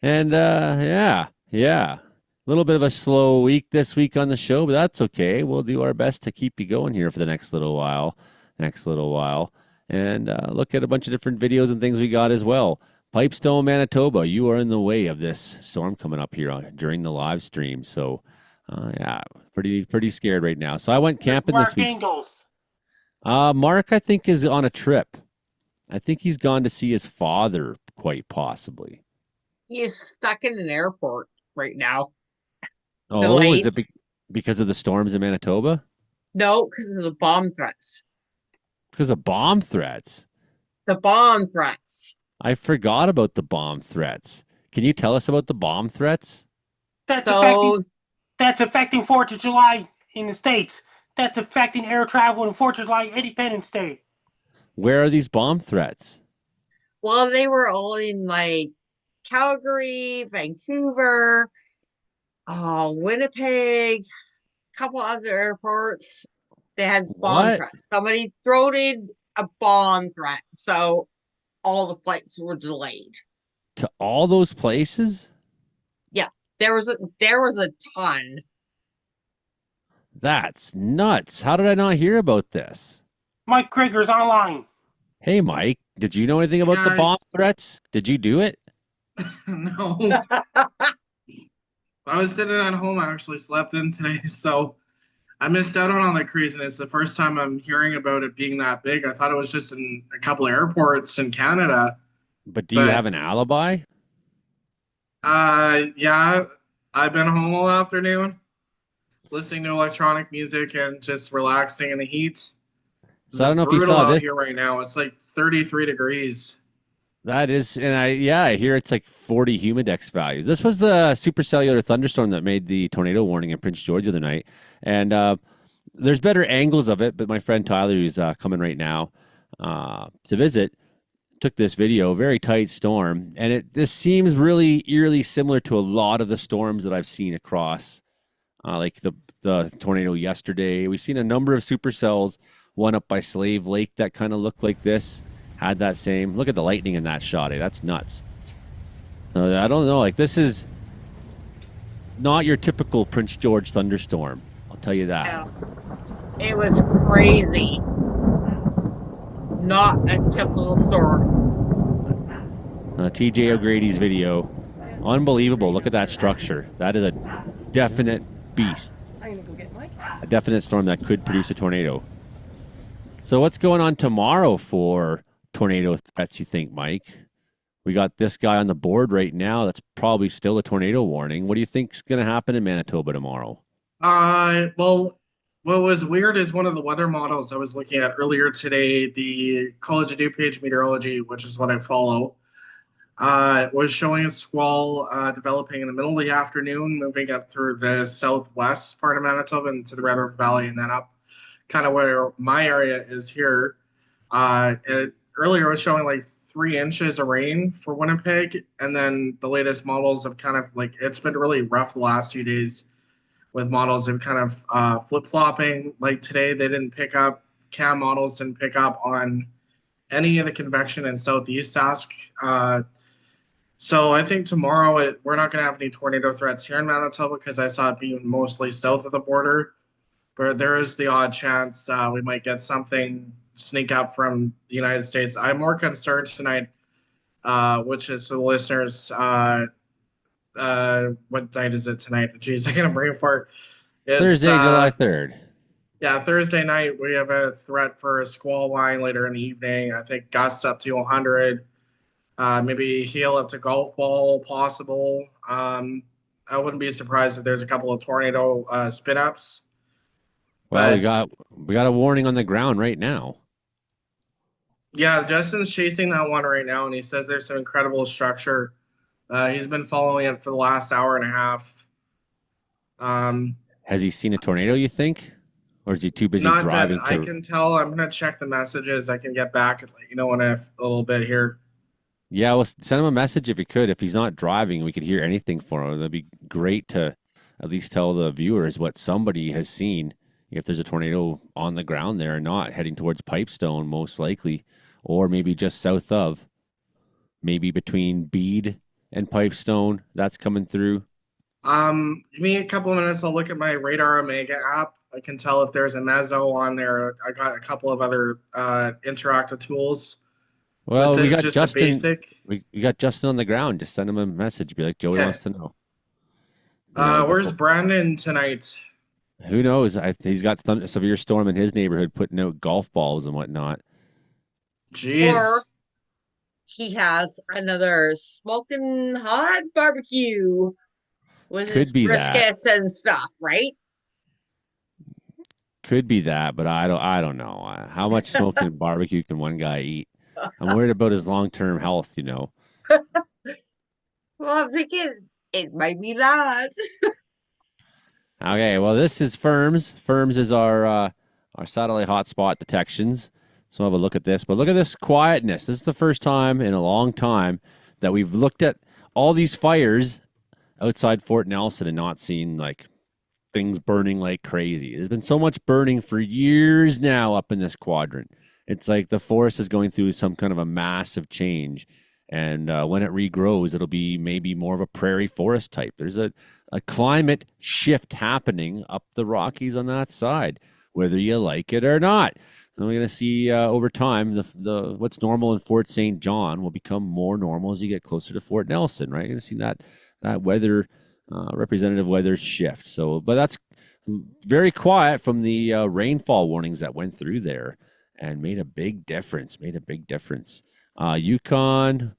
And, yeah. A little bit of a slow week this week on the show, but that's okay. We'll do our best to keep you going here for the next little while. And look at a bunch of different videos and things we got as well. Pipestone, Manitoba, you are in the way of this storm coming up here during the live stream. So, yeah, pretty scared right now. So I went camping this week. Angles. Mark, I think, is on a trip. I think he's gone to see his father, quite possibly. He is stuck in an airport right now. Oh, Delayed. is it because of the storms in Manitoba? No, because of the bomb threats. Because of bomb threats? The bomb threats. I forgot about the bomb threats. Can you tell us about the bomb threats? That's So affecting 4th of July in the States. That's affecting air travel in 4th of July, Independence Day. Where are these bomb threats? well, they were all in like Calgary, Vancouver, Winnipeg, a couple other airports. They had bomb What? threats. Somebody throated a bomb threat, so all the flights were delayed. To all those places? There was a ton. That's nuts. How did I not hear about this? Mike Krieger's online. Hey, Mike, did you know anything about the Guys. bomb threats? Did you do it? No. I was sitting at home. I actually slept in today, so I missed out on all the craziness. The first time I'm hearing about it being that big, I thought it was just in a couple of airports in Canada. But do you have an alibi? Yeah, I've been home all afternoon, listening to electronic music and just relaxing in the heat. So I don't know if you brutal saw out this. here right now. It's like 33 degrees. That is, and I hear it's like 40 humidex values. This was the supercellular thunderstorm that made the tornado warning in Prince George the other night. And there's better angles of it, but my friend Tyler, who's coming right now to visit, took this video, very tight storm. And this seems really eerily similar to a lot of the storms that I've seen across, like the tornado yesterday. We've seen a number of supercells, one up by Slave Lake that kind of looked like this. Had that same look at the lightning in that shot. That's nuts. So I don't know. Like, this is not your typical Prince George thunderstorm. I'll tell you that. Yeah. It was crazy. Not a typical storm. TJ O'Grady's video, unbelievable. Look at that structure. That is a definite beast. I'm gonna go get Mike. A definite storm that could produce a tornado. So what's going on tomorrow for tornado threats, you think, Mike? We got this guy on the board right now that's probably still a tornado warning. What do you think's going to happen in Manitoba tomorrow? Well, what was weird is one of the weather models I was looking at earlier today, the College of DuPage Meteorology, which is what I follow, was showing a squall developing in the middle of the afternoon, moving up through the southwest part of Manitoba into the Red River Valley, and then up kind of where my area is here. Earlier it was showing like 3 inches of rain for Winnipeg, and then the latest models have kind of like it's been really rough the last few days with models have kind of flip flopping. Like today, they didn't pick up cam models didn't pick up on any of the convection in southeast Sask. So I think tomorrow we're not going to have any tornado threats here in Manitoba because I saw it being mostly south of the border. But there is the odd chance we might get something sneak up from the United States. I'm more concerned tonight, which is for the listeners. What night is it tonight? Jeez, I got a brain fart. It's Thursday, July 3rd. Yeah, Thursday night we have a threat for a squall line later in the evening. I think gusts up to 100. Maybe hail up to golf ball possible. I wouldn't be surprised if there's a couple of tornado spin ups. Well, But we got a warning on the ground right now. yeah, Justin's chasing that one right now, and he says there's some incredible structure. He's been following it for the last hour and a half. Has he seen a tornado, you think? Or is he too busy Not driving that I to... can tell. I'm gonna check the messages. I can get back and let you know in a little bit here. Yeah, well, send him a message if you could. If he's not driving, we could hear anything from him. That'd be great to at least tell the viewers what somebody has seen. If there's a tornado on the ground there or not, heading towards Pipestone, most likely, or maybe just south of, maybe between Bede and Pipestone, that's coming through. Give me a couple of minutes. I'll look at my Radar Omega app. I can tell if there's a mezzo on there. I got a couple of other interactive tools. Well, we got just Justin. the basic. We got Justin on the ground. Just send him a message. Be like, Joey Okay. wants to know. You know, Where's before- Brandon tonight? Who knows? He's got severe storm in his neighborhood, putting out golf balls and whatnot. Jeez. Or he has another smoking hot barbecue with Could his be that. briskets and stuff, right? Could be that, but I don't know. How much smoking barbecue can one guy eat? I'm worried about his long-term health, you know. Well, I'm thinking it might be that. Okay, well, this is Firms. Firms is our satellite hotspot detections. So we'll have a look at this. But look at this quietness. This is the first time in a long time that we've looked at all these fires outside Fort Nelson and not seen like things burning like crazy. There's been so much burning for years now up in this quadrant. It's like the forest is going through some kind of a massive change. And when it regrows, it'll be maybe more of a prairie forest type. There's a climate shift happening up the Rockies on that side, whether you like it or not. And we're going to see over time the what's normal in Fort St. John will become more normal as you get closer to Fort Nelson, right? You're going to see that weather, representative weather shift. So, but that's very quiet from the rainfall warnings that went through there and made a big difference. Yukon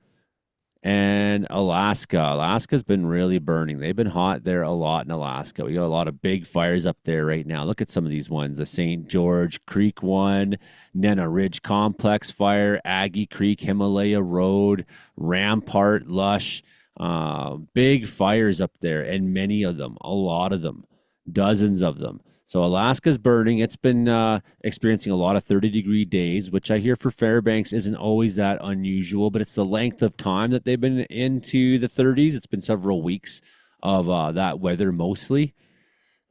and Alaska. Alaska's been really burning. They've been hot there a lot in Alaska. We got a lot of big fires up there right now. Look at some of these ones. The St. George Creek one, Nena Ridge Complex fire, Aggie Creek, Himalaya Road, Rampart, Lush. Big fires up there, and many of them, a lot of them, dozens of them. So Alaska's burning. It's been experiencing a lot of 30-degree days, which I hear for Fairbanks isn't always that unusual, but it's the length of time that they've been into the 30s. It's been several weeks of that weather mostly.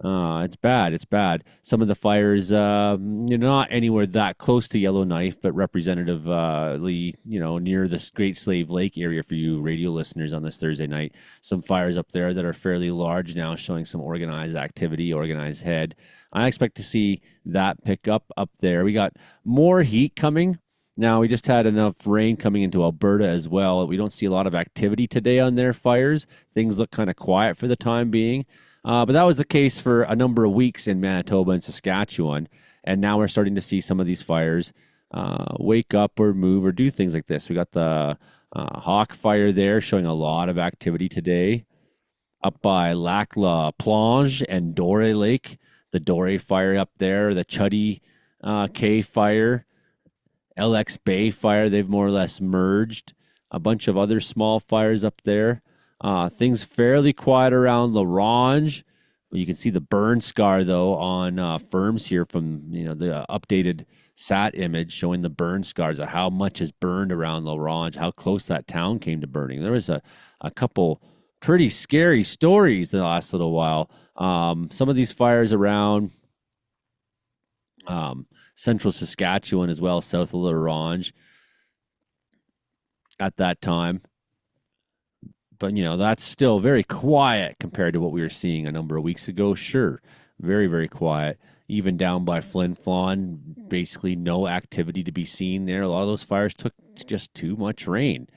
It's bad. It's bad. Some of the fires, not anywhere that close to Yellowknife, but representatively, near the Great Slave Lake area for you radio listeners on this Thursday night. Some fires up there that are fairly large now, showing some organized activity, organized head. I expect to see that pick up there. We got more heat coming. Now, we just had enough rain coming into Alberta as well. We don't see a lot of activity today on their fires. Things look kind of quiet for the time being. But that was the case for a number of weeks in Manitoba and Saskatchewan. And now we're starting to see some of these fires wake up or move or do things like this. We got the Hawk fire there showing a lot of activity today. Up by Lac La Plonge and Dore Lake, the Dore fire up there, the Chuddy Cave fire, LX Bay fire, they've more or less merged. A bunch of other small fires up there. Things fairly quiet around La Ronge, You can see the burn scar though on firms here from the updated sat image showing the burn scars of how much is burned around La Ronge, how close that town came to burning. There was a couple pretty scary stories in the last little while. Some of these fires around central Saskatchewan as well, south of La Ronge at that time. But, that's still very quiet compared to what we were seeing a number of weeks ago. Sure, very, very quiet. Even down by Flin Flon, basically no activity to be seen there. A lot of those fires took just too much rain.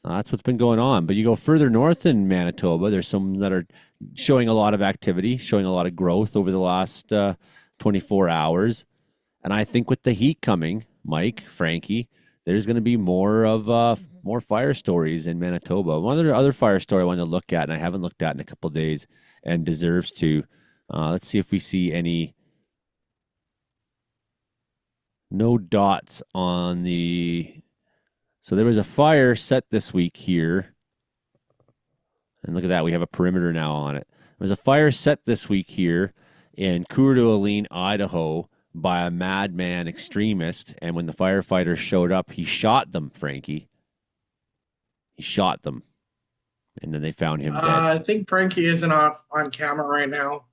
So that's what's been going on. But you go further north in Manitoba, there's some that are showing a lot of activity, showing a lot of growth over the last 24 hours. And I think with the heat coming, Mike, Frankie, there's going to be more fire stories in Manitoba. One other fire story I wanted to look at, and I haven't looked at in a couple of days, and deserves to. Let's see if we see any. No dots on the. So there was a fire set this week here, and look at that. We have a perimeter now on it. There was a fire set this week here in Coeur d'Alene, Idaho, by a madman extremist, and when the firefighters showed up, he shot them, Frankie. He shot them, and then they found him dead. I think Frankie isn't off on camera right now.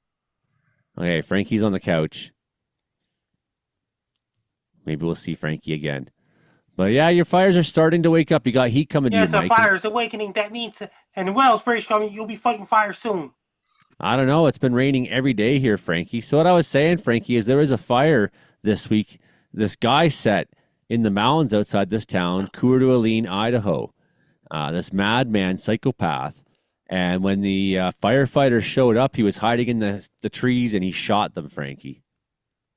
Okay, Frankie's on the couch. Maybe we'll see Frankie again. But yeah, your fires are starting to wake up. You got heat coming to you, Yes, a Mike. fire is awakening. That means, and Wells, British Columbia, you'll be fighting fire soon. I don't know. It's been raining every day here, Frankie. So what I was saying, Frankie, is there was a fire this week. This guy set in the mountains outside this town, Coeur d'Alene, Idaho. This madman psychopath. And when the firefighters showed up, he was hiding in the trees and he shot them, Frankie.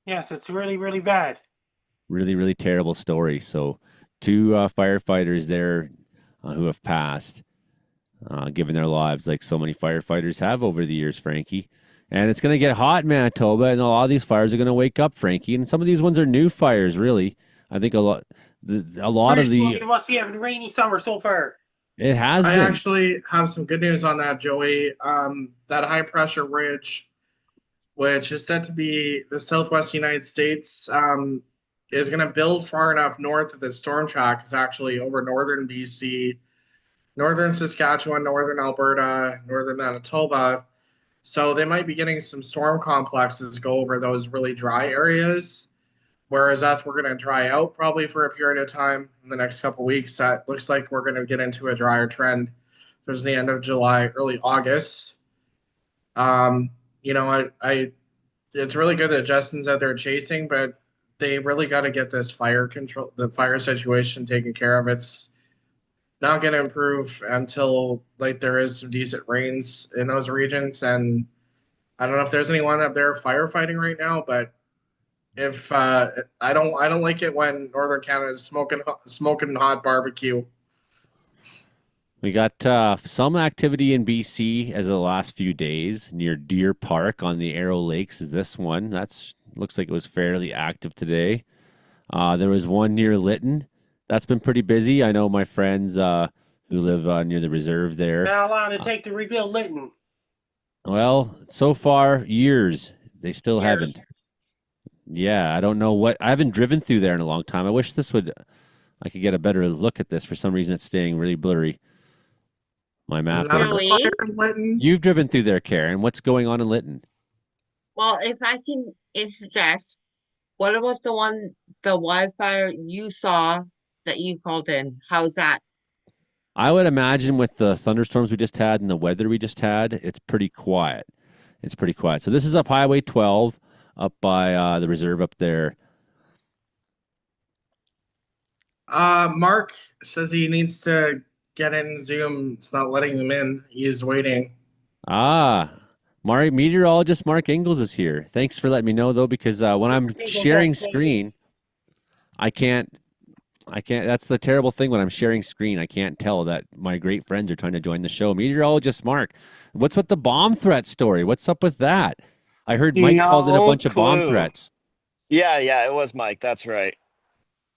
Yes, it's really, really bad. Really, really terrible story. So 2 firefighters there who have passed, given their lives like so many firefighters have over the years, Frankie. And it's going to get hot in Manitoba, and a lot of these fires are going to wake up, Frankie. And some of these ones are new fires, really. I think a lot of the... It must be having a rainy summer so far. It has I been. actually have some good news on that, Joey. That high pressure ridge, which is said to be the southwest United States, is going to build far enough north of the storm track. Is actually over northern BC, northern Saskatchewan, northern Alberta, northern Manitoba. So they might be getting some storm complexes go over those really dry areas. Whereas us, we're going to dry out probably for a period of time in the next couple of weeks. That looks like we're going to get into a drier trend towards the end of July, early August. I it's really good that Justin's out there chasing, but they really got to get this the fire situation taken care of. It's not going to improve until there is some decent rains in those regions. And I don't know if there's anyone up there firefighting right now, but if I don't like it when Northern Canada is smoking hot barbecue. We got some activity in BC as of the last few days near Deer Park on the Arrow Lakes. Is this one? Looks like it was fairly active today. There was one near Lytton. That's been pretty busy. I know my friends who live near the reserve there. How long did it take to rebuild Lytton? Well, so far, years. They still haven't. Yeah, I don't know what. I haven't driven through there in a long time. I wish I could get a better look at this. For some reason, it's staying really blurry. My map. You've driven through there, Karen. What's going on in Lytton? Well, if I can interject, what about the wildfire you saw that you called in? How's that? I would imagine with the thunderstorms we just had and the weather we just had, it's pretty quiet. So this is up Highway 12, up by the reserve up there. Mark says he needs to get in Zoom. It's not letting him in. He's waiting. Meteorologist Mark Ingalls is here. Thanks for letting me know, though, because when I'm sharing screen, I can't. That's the terrible thing when I'm sharing screen. I can't tell that my great friends are trying to join the show. Meteorologist Mark, what's with the bomb threat story? What's up with that? I heard Mike called in a bunch of bomb threats. Yeah, it was Mike. That's right.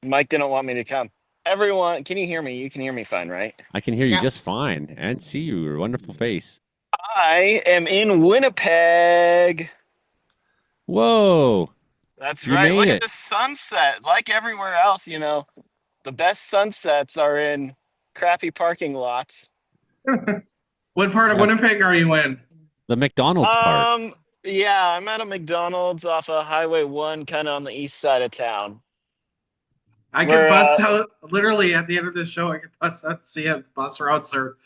Mike didn't want me to come. Everyone, can you hear me? You can hear me fine, right? I can hear you just fine and see your wonderful face. I am in Winnipeg. Whoa, That's you right. made Look at it. this sunset. Like everywhere else, the best sunsets are in crappy parking lots. What part of Yeah, Winnipeg are you in? the McDonald's part. Um, yeah, I'm at a McDonald's off of Highway 1, kind of on the east side of town. I could We're bust out literally at the end of the show. I could bust out see it. The bus routes are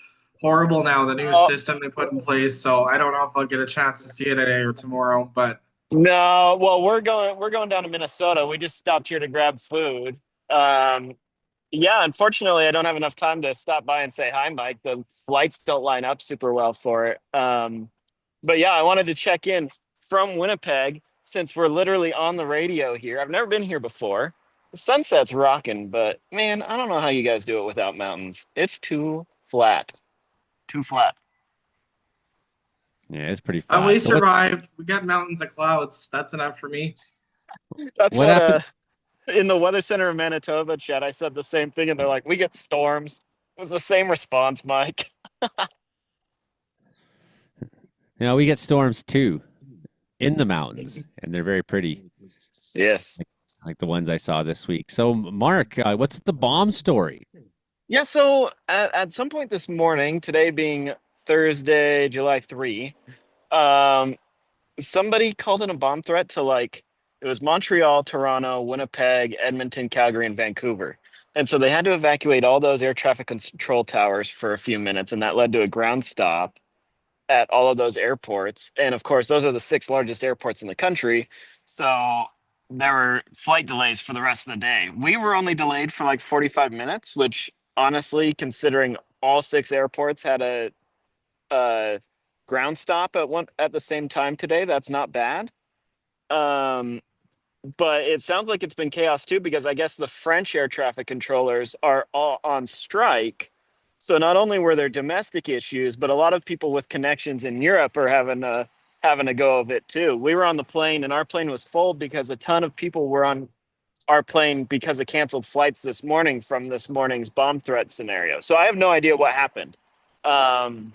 horrible now. The new oh, system they put in place. So I don't know if I'll get a chance to see it today or tomorrow. But no, well, we're going down to Minnesota. We just stopped here to grab food. Um, yeah, unfortunately, I don't have enough time to stop by and say hi, Mike. The flights don't line up super well for it. But yeah, I wanted to check in from Winnipeg since we're literally on the radio here. I've never been here before. The sunset's rocking, but man, I don't know how you guys do it without mountains. It's too flat. Too flat. Yeah, it's pretty we flat. So survived. We got mountains and clouds. That's enough for me. That's what what happened? in the weather center in Manitoba chat, I said the same thing, and they're like, "We get storms." It was the same response, Mike. We get storms too in the mountains, and they're very pretty, Yes. like the ones I saw this week. So, Mark, what's with the bomb story? Yeah, so at some point this morning, today being Thursday, July 3, um, somebody called in a bomb threat to it was Montreal, Toronto, Winnipeg, Edmonton, Calgary, and Vancouver. And so they had to evacuate all those air traffic control towers for a few minutes, and that led to a ground stop at all of those airports. And of course, those are the 6 largest airports in the country. So there were flight delays for the rest of the day. We were only delayed for like 45 minutes, which honestly, considering all 6 airports had a ground stop at the same time today, that's not bad. Um, but it sounds like it's been chaos too, because I guess the French air traffic controllers are all on strike. So not only were there domestic issues, but a lot of people with connections in Europe are having a go of it too. We were on the plane, and our plane was full because a ton of people were on our plane because of canceled flights this morning from this morning's bomb threat scenario. So I have no idea what happened. Um,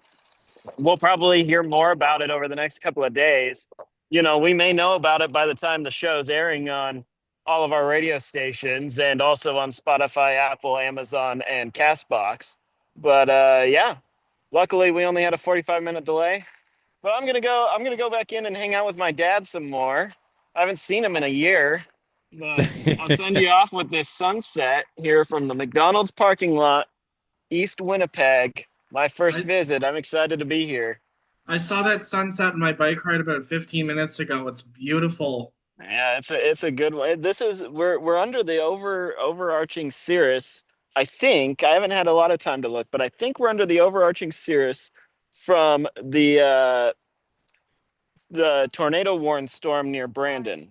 we'll probably hear more about it over the next couple of days. We may know about it by the time the show's airing on all of our radio stations and also on Spotify, Apple, Amazon, and Castbox. But yeah, luckily we only had a 45-minute delay. But I'm gonna go back in and hang out with my dad some more. I haven't seen him in a year. But I'll send you off with this sunset here from the McDonald's parking lot, East Winnipeg. My first I, visit. I'm excited to be here. I saw that sunset in my bike ride about 15 minutes ago. It's beautiful. Yeah, it's a good one. We're under the overarching cirrus. I think I haven't had a lot of time to look, but I think we're under the overarching cirrus from the tornado warned storm near Brandon.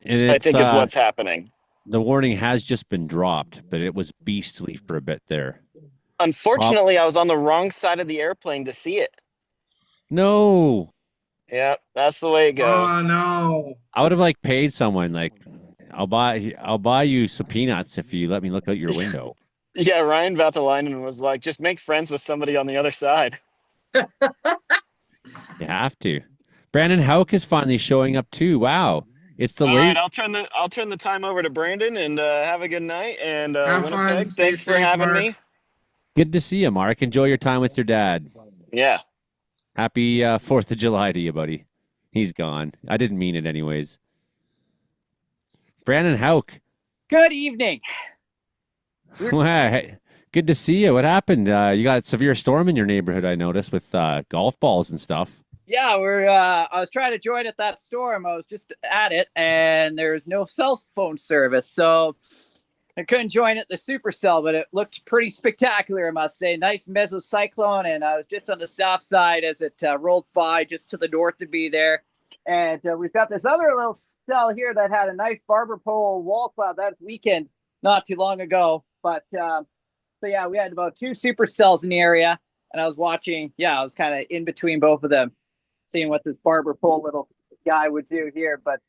And I it's think is what's happening. the warning has just been dropped, but it was beastly for a bit there. Unfortunately, I was on the wrong side of the airplane to see it. No, Yeah, that's the way it goes. Oh no. I would have paid someone I'll buy you some peanuts if you let me look out your window. Yeah, Ryan Vatalainen was like, just make friends with somebody on the other side. You have to. Brandon Hauk is finally showing up too. Wow. It's the All late. right, I'll turn the time over to Brandon and have a good night. And Have fun. Winnipeg, Stay thanks for safe, having Mark. me. Good to see you, Mark. Enjoy your time with your dad. Yeah. Happy 4th of July to you, buddy. He's gone. I didn't mean it anyways. Brandon Hauk. Good evening. Hey, good to see you. What happened? You got a severe storm in your neighborhood, I noticed, with golf balls and stuff. Yeah, I was trying to join at that storm. I was just at it, and there's no cell phone service, so I couldn't join at the supercell, but it looked pretty spectacular, I must say. Nice mesocyclone, and I was just on the south side as it rolled by, just to the north of me there. And we've got this other little cell here that had a nice barber pole wall cloud that weekend, not too long ago. But so yeah, we had about 2 supercells in the area, and I was watching. Yeah, I was kind of in between both of them, seeing what this barber pole little guy would do here. But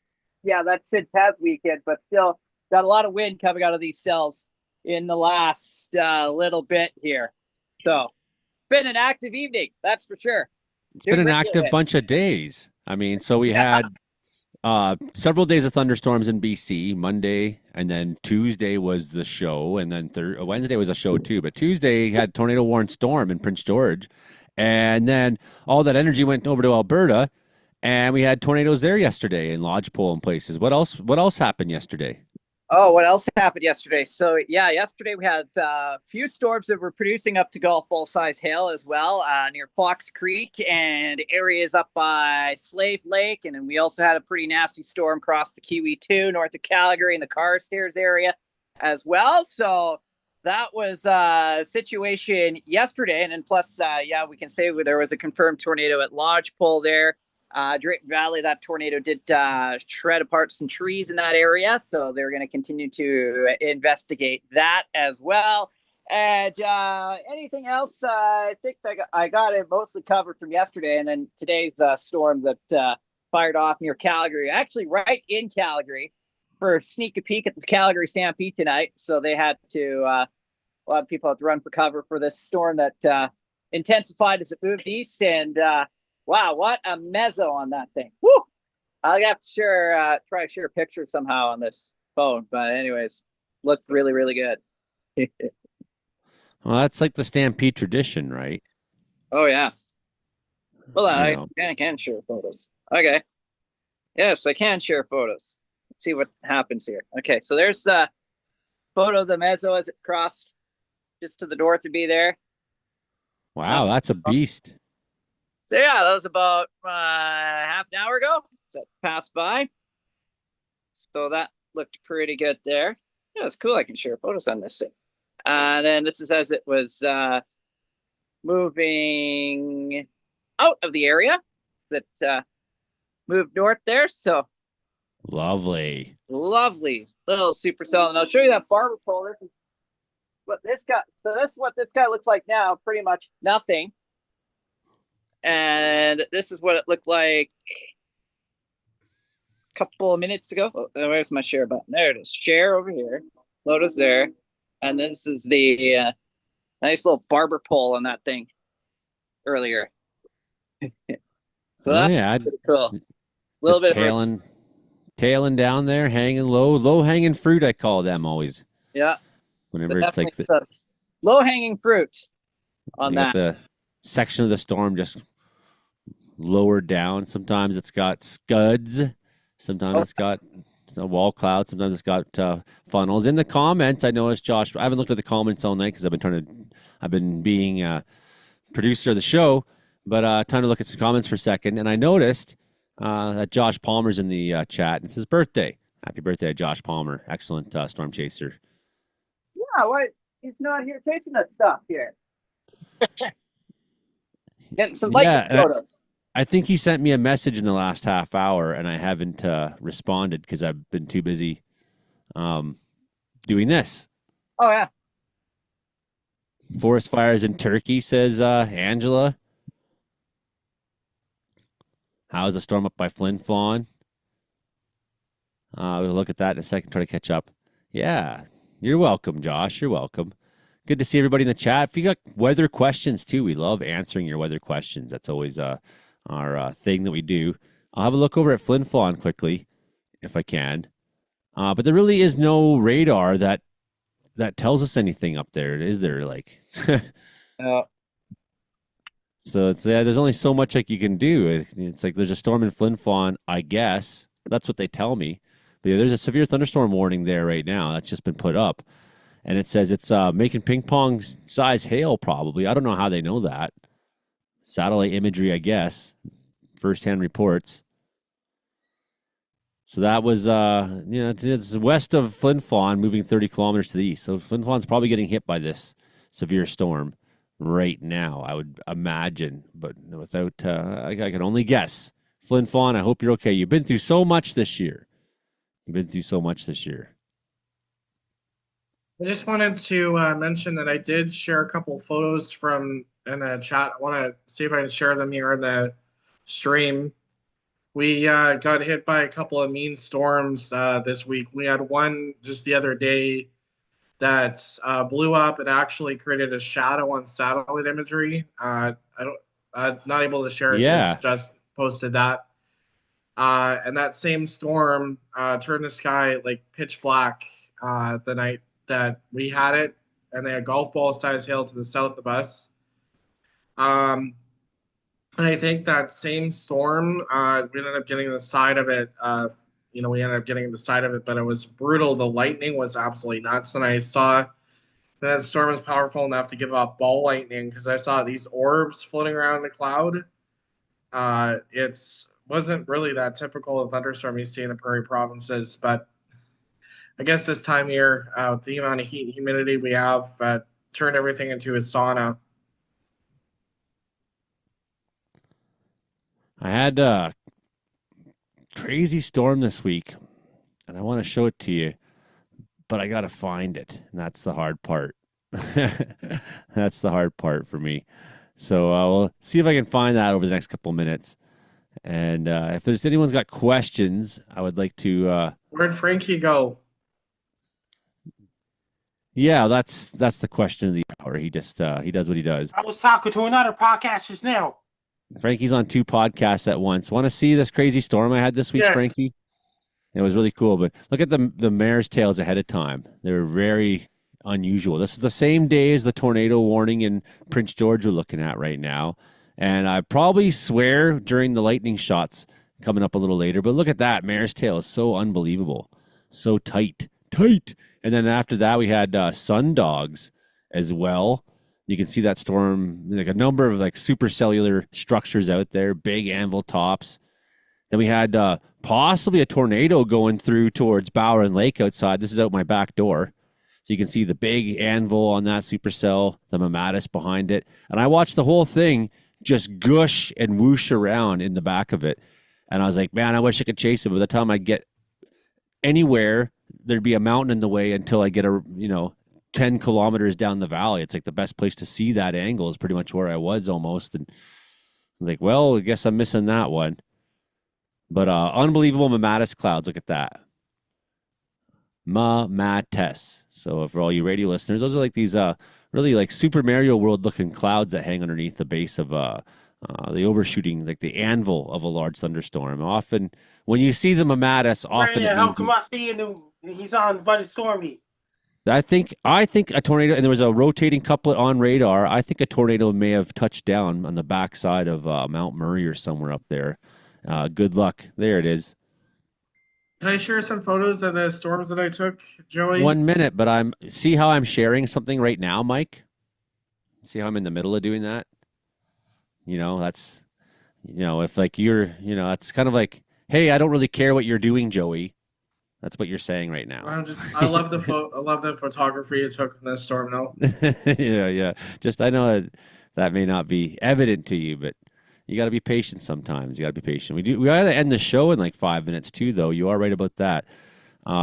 yeah, that's Sid Paz weekend, but still got a lot of wind coming out of these cells in the last little bit here. So been an active evening, that's for sure. It's been New an radio active hits. bunch of days. I mean, so we had several days of thunderstorms in BC. Monday, and then Tuesday was the show, and then Wednesday was a show too. But Tuesday had tornado warned storm in Prince George, and then all that energy went over to Alberta, and we had tornadoes there yesterday in Lodgepole and places. What else? What else happened yesterday? Oh, what else happened yesterday? So yeah, yesterday we had a few storms that were producing up to golf ball size hail as well, near Fox Creek and areas up by Slave Lake, and then we also had a pretty nasty storm across the Kiwi 2 north of Calgary in the Carstairs area as well. So that was a situation yesterday, and then plus, yeah, we can say there was a confirmed tornado at Lodgepole there. Drayton Valley, that tornado did shred apart some trees in that area, so they're going to continue to investigate that as well. And anything else? I think I got it mostly covered from yesterday, and then today's storm that fired off near Calgary, actually right in Calgary, for sneak a peek at the Calgary Stampede tonight. So they had to, a lot of people had to run for cover for this storm that intensified as it moved east, and wow, what a mezzo on that thing. Woo! I'll have to try to share a picture somehow on this phone. But anyways, looked really, really good. Well, that's like the Stampede tradition, right? Oh, yeah. Well, You I can share photos. Okay. Yes, I can share photos. Let's see what happens here. Okay, so there's the photo of the mezzo as it crossed just to the north to be there. Wow, that's a beast. So yeah, that was about half an hour ago. So it passed by. So that looked pretty good there. Yeah, it's cool. I can share photos on this thing. And then this is as it was moving out of the area that moved north there. So Lovely. lovely little supercell. And I'll show you that barber pole. This is what this guy. So this is what this guy looks like now. Pretty much nothing. And this is what it looked like a couple of minutes ago. Oh, where's my share button? There it is. Share over here. Photos there. And this is the nice little barber pole on that thing earlier. So that's pretty cool. A little Just bit tailing down there, hanging low hanging fruit. I call them always. Yeah. Whenever it's like the low hanging fruit on that. The section of the storm just lower down. Sometimes it's got scuds. Sometimes it's got a wall cloud. Sometimes it's got funnels. In the comments, I noticed, Josh, I haven't looked at the comments all night because I've been being producer of the show, but time to look at some comments for a second. And I noticed that Josh Palmer's in the chat. It's his birthday. Happy birthday, Josh Palmer. Excellent storm chaser. Yeah, what? He's not here chasing that stuff here. Getting some liking photos. I think he sent me a message in the last half hour, and I haven't responded because I've been too busy doing this. Oh, yeah. Forest fires in Turkey, says Angela. How's the storm up by Flin Flon? We'll look at that in a second, try to catch up. Yeah, you're welcome, Josh. You're welcome. Good to see everybody in the chat. If you got weather questions, too, we love answering your weather questions. That's always our thing that we do. I'll have a look over at Flin Flon quickly, if I can. But there really is no radar that tells us anything up there, is there? Like, so it's there's only so much like you can do. It's like there's a storm in Flin Flon, I guess. That's what they tell me. But yeah, there's a severe thunderstorm warning there right now. That's just been put up. And it says it's making ping pong size hail, probably. I don't know how they know that. Satellite imagery, I guess. First-hand reports. So that was, it's west of Flin Flon, moving 30 kilometers to the east. So Flin Flon's probably getting hit by this severe storm right now, I would imagine. But without, I can only guess. Flin Flon, I hope you're okay. You've been through so much this year. I just wanted to mention that I did share a couple photos from in the chat. I want to see if I can share them here in the stream. We got hit by a couple of mean storms this week. We had one just the other day that blew up and actually created a shadow on satellite imagery. I'm not able to share it because Yeah. just posted that. And that same storm turned the sky like pitch black the night that we had it, and they had golf ball size hail to the south of us. Um, and I think that same storm, we ended up getting the side of it. We ended up getting the side of it, but it was brutal. The lightning was absolutely nuts, and I saw that storm was powerful enough to give off ball lightning because I saw these orbs floating around the cloud. It's wasn't really that typical of thunderstorm you see in the prairie provinces, but I guess this time of year, the amount of heat and humidity we have turned everything into a sauna. I had a crazy storm this week, and I want to show it to you, but I got to find it, and that's the hard part. That's the hard part for me. So we'll see if I can find that over the next couple minutes. And if there's anyone's got questions, I would like to. Where'd Frankie go? Yeah, that's the question of the hour. He just he does what he does. I was talking to another podcast just now. Frankie's on 2 podcasts at once. Want to see this crazy storm I had this week, Yes. Frankie? It was really cool. But look at the mare's tails ahead of time. They were very unusual. This is the same day as the tornado warning in Prince George we're looking at right now. And I probably swear during the lightning shots coming up a little later. But look at that. Mare's tail is so unbelievable. So tight. And then after that, we had sun dogs as well. You can see that storm, like a number of like supercellular structures out there, big anvil tops. Then we had possibly a tornado going through towards Bower Lake outside. This is out my back door. So you can see the big anvil on that supercell, the mammatus behind it. And I watched the whole thing just gush and whoosh around in the back of it. And I was like, man, I wish I could chase it. But by the time I get anywhere, there'd be a mountain in the way until I get 10 kilometers down the valley. It's like the best place to see that angle is pretty much where I was almost. And I was like, well, I guess I'm missing that one. But unbelievable mammatus clouds. Look at that. Mammatus. So for all you radio listeners, those are like these really like Super Mario World looking clouds that hang underneath the base of the overshooting, like the anvil of a large thunderstorm. Often when you see the mammatus, often Right, how come I see he's on by the stormy? I think a tornado, and there was a rotating couplet on radar. I think a tornado may have touched down on the backside of Mount Murray or somewhere up there. Good luck. There it is. Can I share some photos of the storms that I took, Joey? 1 minute, but see how I'm sharing something right now, Mike? See how I'm in the middle of doing that? That's, if like it's kind of like, hey, I don't really care what you're doing, Joey. That's what you're saying right now. I love the photography you took in this storm, though. Yeah. Just I know that may not be evident to you, but you got to be patient sometimes. You got to be patient. We got to end the show in like 5 minutes too, though. You are right about that.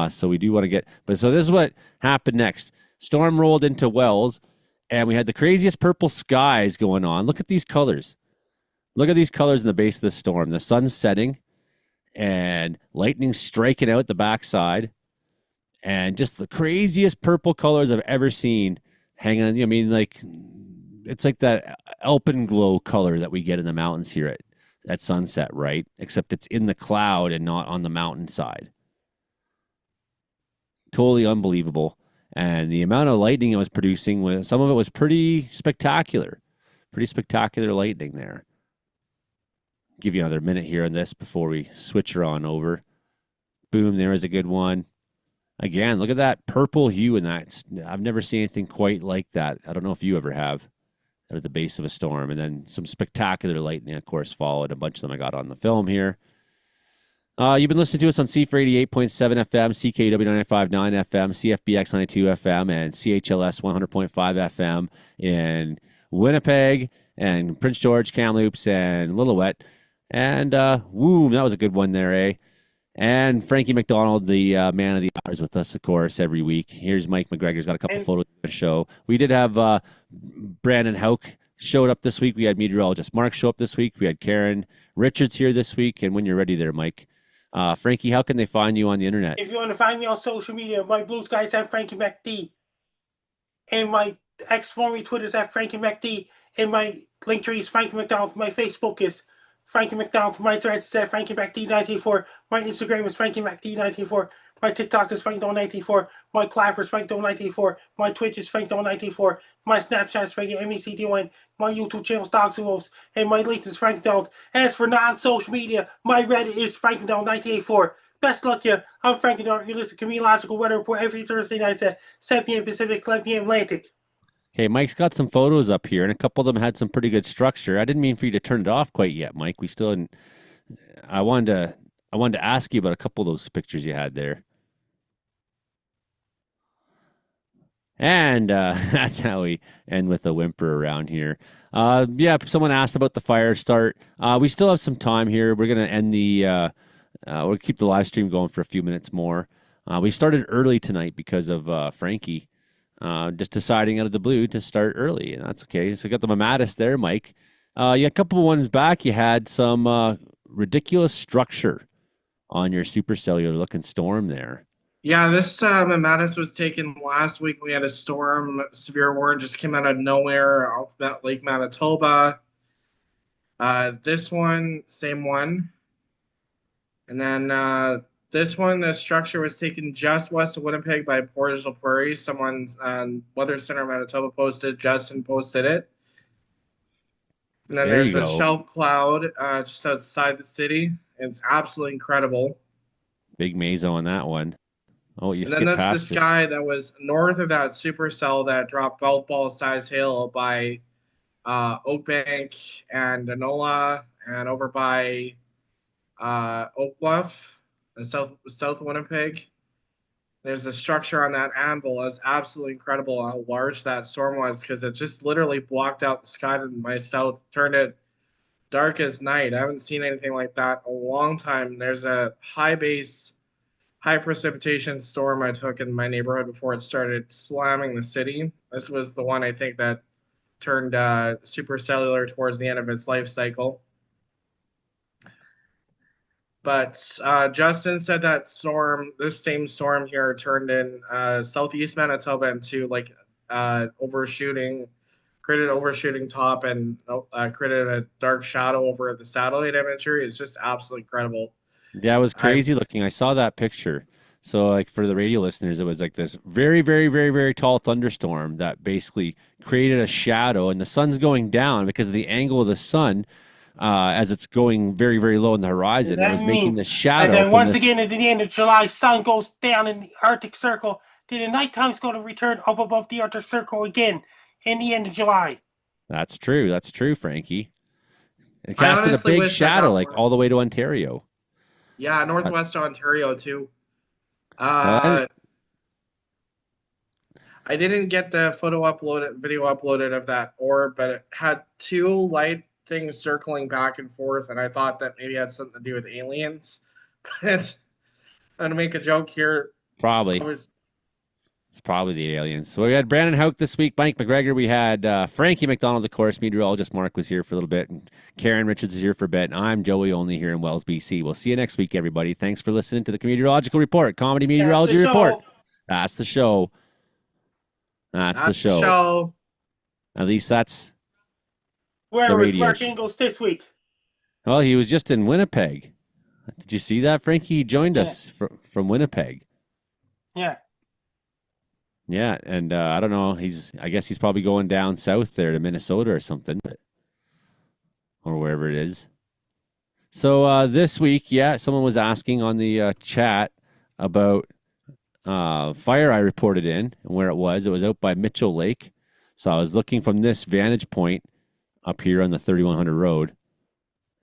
So we do want to get. But so this is what happened next. Storm rolled into Wells, and we had the craziest purple skies going on. Look at these colors. Look at these colors in the base of the storm. The sun's setting, and lightning striking out the backside, and just the craziest purple colors I've ever seen hanging. I mean, like it's like that alpenglow color that we get in the mountains here at sunset, right? Except it's in the cloud and not on the mountainside. Totally unbelievable. And the amount of lightning it was producing, some of it was pretty spectacular. Pretty spectacular lightning there. Give you another minute here on this before we switch her on over. Boom, there is a good one. Again, look at that purple hue in that. I've never seen anything quite like that. I don't know if you ever have. At the base of a storm. And then some spectacular lightning, of course, followed. A bunch of them I got on the film here. You've been listening to us on C4 88.7 FM, CKW 95.9 FM, CFBX 92 FM, and CHLS 100.5 FM in Winnipeg and Prince George, Kamloops, and Lillooet. And woo, that was a good one there, eh? And Frankie McDonald, the man of the hours with us, of course, every week. Here's Mike McGregor's got a couple photos of the show. We did have Brandon Hauk showed up this week. We had meteorologist Mark show up this week. We had Karen Richards here this week. And when you're ready there, Mike. Frankie, how can they find you on the internet? If you want to find me on social media, my blue skies at Frankie McD. and my X formerly Twitter is at Frankie McD, and my link tree is Frankie McDonald. My Facebook is Frankie McDonald. My thread is at Frankie McD94. My Instagram is Frankie McD94. My TikTok is FrankDon94. My Clapper is FrankDon94. My Twitch is FrankDon94. My Snapchat is Frankie MECD1. My YouTube channel is Dogs and Wolves. And my link is Frank Donald. As for non-social media, my Reddit is FrankDon984. Best luck, you. I'm Frank Donald. You listen to Meteorological Weather Report every Thursday night at 7 p.m. Pacific, 11 p.m. Atlantic. Okay, Mike's got some photos up here, and a couple of them had some pretty good structure. I didn't mean for you to turn it off quite yet, Mike. We still hadn't. I wanted to ask you about a couple of those pictures you had there. And that's how we end with a whimper around here. Yeah, someone asked about the fire start. We still have some time here. We're gonna end the. We'll keep the live stream going for a few minutes more. We started early tonight because of Frankie. Just deciding out of the blue to start early, and that's okay. So I got the Mamatis there, Mike. Yeah, a couple of ones back, you had some ridiculous structure on your supercellular looking storm there. Yeah, this Mamatis was taken last week. We had a storm, severe warning just came out of nowhere off that Lake Manitoba. This one, same one. And then this one, the structure was taken just west of Winnipeg by Portage la Prairie. Someone's Weather Center Manitoba posted, Justin posted it. And then there's a shelf cloud just outside the city. It's absolutely incredible. Big mazo on that one. Oh, you skipped past it. And then that's the sky that was north of that supercell that dropped golf ball size hail by Oakbank and Enola, and over by Oak Bluff. South Winnipeg. There's a structure on that anvil. It's absolutely incredible how large that storm was, because it just literally blocked out the sky to my south, turned it dark as night. I haven't seen anything like that in a long time. There's a high base, high precipitation storm I took in my neighborhood before it started slamming the city. This was the one I think that turned supercellular towards the end of its life cycle. But Justin said that this same storm here turned in southeast Manitoba into like created overshooting top and created a dark shadow over the satellite imagery. It's just absolutely incredible. Yeah, it was crazy looking. I saw that picture. So like for the radio listeners, it was like this very, very, very, very tall thunderstorm that basically created a shadow, and the sun's going down because of the angle of the sun. As it's going very, very low in the horizon, it was making the shadow. And then once again, at the end of July, sun goes down in the Arctic Circle. Then the nighttime's going to return up above the Arctic Circle again in the end of July. That's true. That's true, Frankie. It casted a big shadow, like all the way to Ontario. Yeah, northwest Ontario too. I didn't get the video uploaded of that orb, but it had two light things circling back and forth, and I thought that maybe it had something to do with aliens. But I'm gonna make a joke here. Probably. It's probably the aliens. So we had Brandon Houck this week, Mike McGregor. We had Frankie McDonald, of course. Meteorologist Mark was here for a little bit, and Karen Richards is here for a bit. And I'm Joey Only here in Wells, BC. We'll see you next week, everybody. Thanks for listening to the Meteorological Report, Comedy Meteorology Report. That's the show. That's the show. At least that's where was Mark Ingles this week? Well, he was just in Winnipeg. Did you see that, Frankie? He joined us from Winnipeg. Yeah. Yeah, and I don't know. I guess he's probably going down south there to Minnesota or something, or wherever it is. So this week, someone was asking on the chat about fire I reported in and where it was. It was out by Mitchell Lake. So I was looking from this vantage point up here on the 3100 road,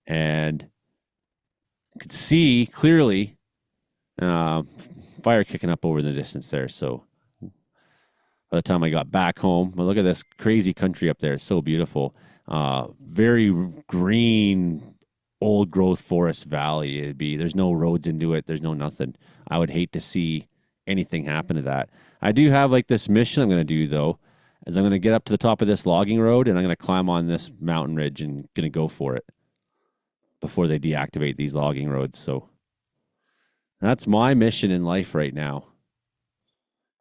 and I could see clearly fire kicking up over in the distance there. So by the time I got back home, well, look at this crazy country up there. It's so beautiful. Very green, old growth forest valley. There's no roads into it. There's no nothing. I would hate to see anything happen to that. I do have like this mission I'm going to do though, is I'm going to get up to the top of this logging road and I'm going to climb on this mountain ridge and going to go for it before they deactivate these logging roads. So that's my mission in life right now.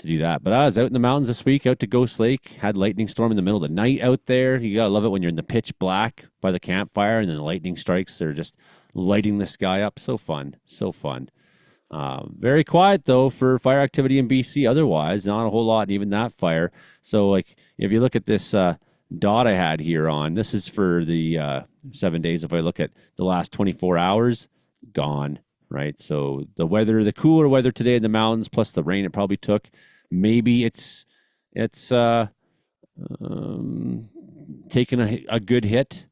to do that. But I was out in the mountains this week, out to Ghost Lake, had lightning storm in the middle of the night out there. You gotta love it when you're in the pitch black by the campfire and then the lightning strikes. They're just lighting the sky up. So fun, so fun. Very quiet though for fire activity in BC. Otherwise, not a whole lot, even that fire. So like if you look at this dot I had here on, this is for the 7 days. If I look at the last 24 hours, gone. Right. So the weather, the cooler weather today in the mountains, plus the rain it probably took. Maybe it's taken a good hit,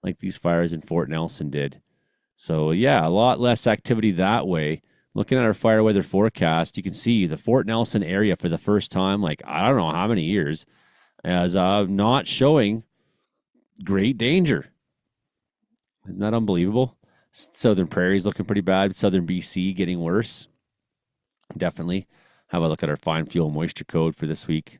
like these fires in Fort Nelson did. So yeah, a lot less activity that way. Looking at our fire weather forecast, you can see the Fort Nelson area for the first time, like I don't know how many years, as not showing great danger. Isn't that unbelievable? Southern Prairie's looking pretty bad. Southern BC getting worse. Definitely. Have a look at our fine fuel moisture code for this week.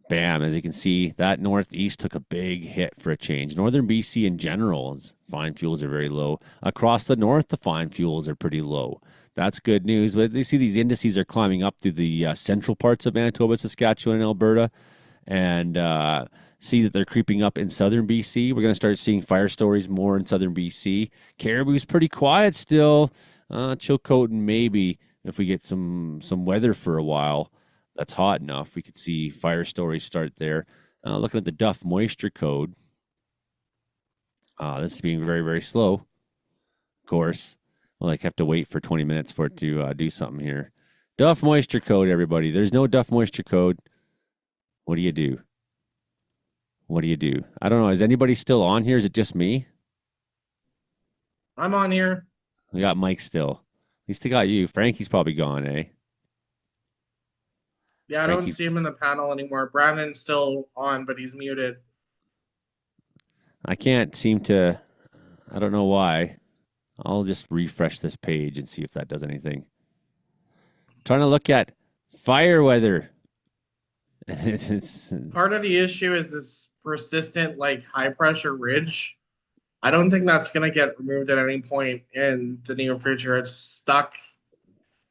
Bam, as you can see, that northeast took a big hit for a change. Northern BC in general, fine fuels are very low. Across the north, the fine fuels are pretty low. That's good news. But you see these indices are climbing up through the central parts of Manitoba, Saskatchewan, and Alberta. And see that they're creeping up in southern BC. We're going to start seeing fire stories more in southern BC. Caribou's pretty quiet still. Chilcotin maybe if we get some weather for a while that's hot enough, we could see fire stories start there. Looking at the Duff moisture code. This is being very, very slow. Of course, we'll have to wait for 20 minutes for it to do something here. Duff moisture code, everybody. There's no Duff moisture code. What do you do? What do you do? I don't know. Is anybody still on here? Is it just me? I'm on here. We got Mike still. At least I got you. Frankie's probably gone, eh? Yeah, I don't see him in the panel anymore. Brandon's still on, but he's muted. I can't seem to. I don't know why. I'll just refresh this page and see if that does anything. Trying to look at fire weather. Part of the issue is this persistent, high pressure ridge. I don't think that's going to get removed at any point in the near future. It's stuck,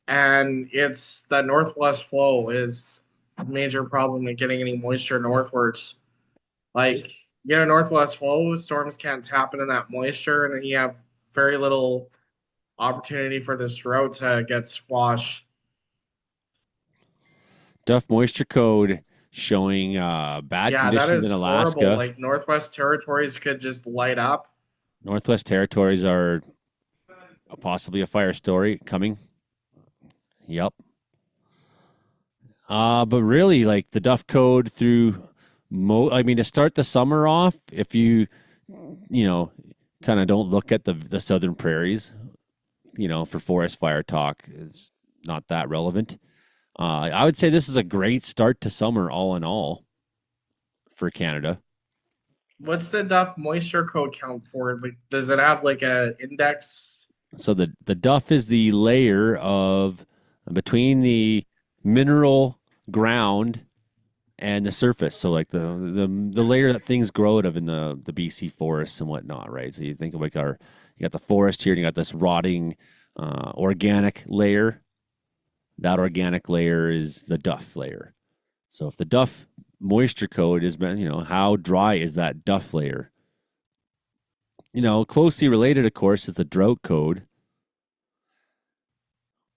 and it's the northwest flow is a major problem in getting any moisture northwards. You get a northwest flow, storms can't tap into that moisture, and then you have very little opportunity for this drought to get squashed. Duff moisture code showing bad conditions in Alaska. Horrible. Northwest Territories could just light up. Northwest Territories are possibly a fire story coming. Yep. But really, the Duff code through to start the summer off, if you kind of don't look at the southern prairies, for forest fire talk, it's not that relevant. I would say this is a great start to summer all in all for Canada. What's the Duff moisture code count for? Does it have a index? So the Duff is the layer of between the mineral ground and the surface. So the layer that things grow out of in the BC forests and whatnot, right? So you think of you got the forest here and you got this rotting organic layer. That organic layer is the Duff layer. So if the Duff moisture code is, how dry is that Duff layer? Closely related, of course, is the drought code,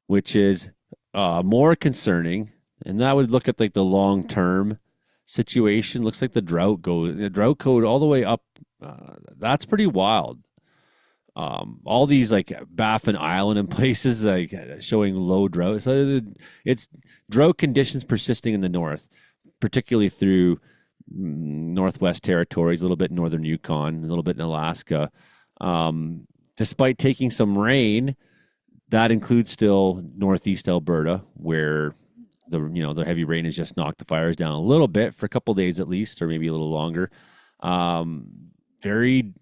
which is more concerning. And that would look at the long-term situation. Looks like the drought code all the way up. That's pretty wild. All these Baffin Island and places showing low drought. So it's drought conditions persisting in the north, particularly through Northwest Territories, a little bit in northern Yukon, a little bit in Alaska. Despite taking some rain, that includes still northeast Alberta, where the heavy rain has just knocked the fires down a little bit for a couple of days at least, or maybe a little longer. Very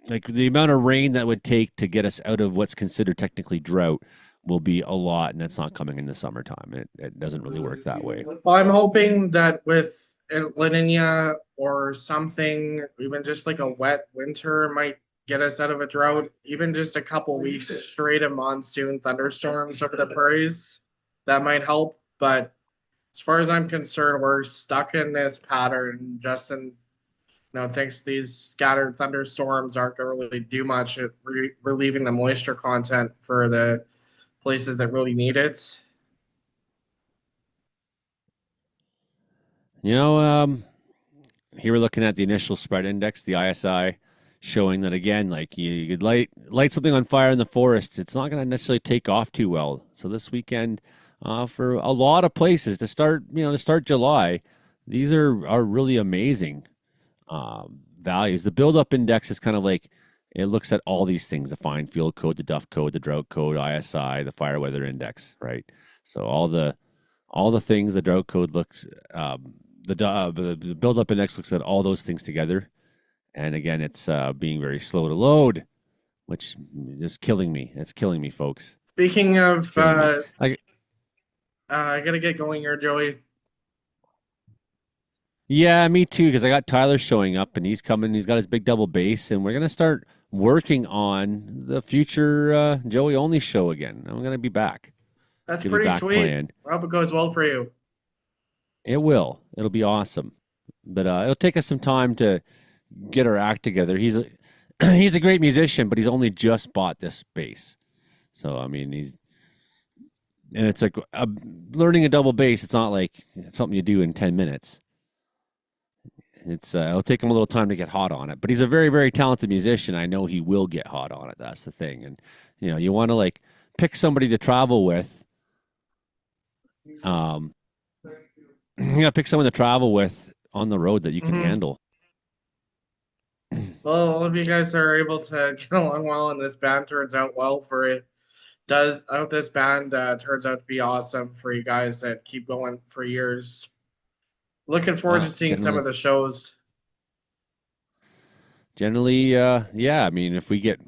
the amount of rain that would take to get us out of what's considered technically drought will be a lot, and that's not coming in the summertime. It doesn't really work that way. Well, I'm hoping that with La Nina or something, even just a wet winter might get us out of a drought. Even just a couple weeks straight of monsoon thunderstorms over the prairies that might help. But as far as I'm concerned, we're stuck in this pattern. Justin, thinks these scattered thunderstorms aren't going to really do much at relieving the moisture content for the places that really need it. Here we're looking at the initial spread index, the ISI, showing that again, like you could light something on fire in the forest, it's not going to necessarily take off too well. So this weekend, for a lot of places to start July, these are really amazing values. The buildup index is kind of like it looks at all these things: the fine field code, the duff code, the drought code, ISI, the fire weather index, right? So all the things the drought code looks. The buildup index looks at all those things together, and again, it's being very slow to load, which is killing me. It's killing me, folks. Speaking of, I gotta get going here, Joey. Yeah, me too, because I got Tyler showing up, and he's coming. He's got his big double bass, and we're gonna start working on the future Joey Only show again. I'm gonna be back. That's Gonna be pretty back sweet. playing. I hope it goes well for you. It will. It'll be awesome. But it'll take us some time to get our act together. He's a great musician, but he's only just bought this bass. So I mean, it's like learning a double bass. It's not like it's something you do in 10 minutes. It'll take him a little time to get hot on it. But he's a very, very talented musician. I know he will get hot on it. That's the thing. And you want to like pick somebody to travel with. You gotta pick someone to travel with on the road that you can handle. Well, all of you guys are able to get along well, and this band turns out well for it. This band turns out to be awesome for you guys that keep going for years. Looking forward to seeing some of the shows. Generally, yeah. I mean, if we get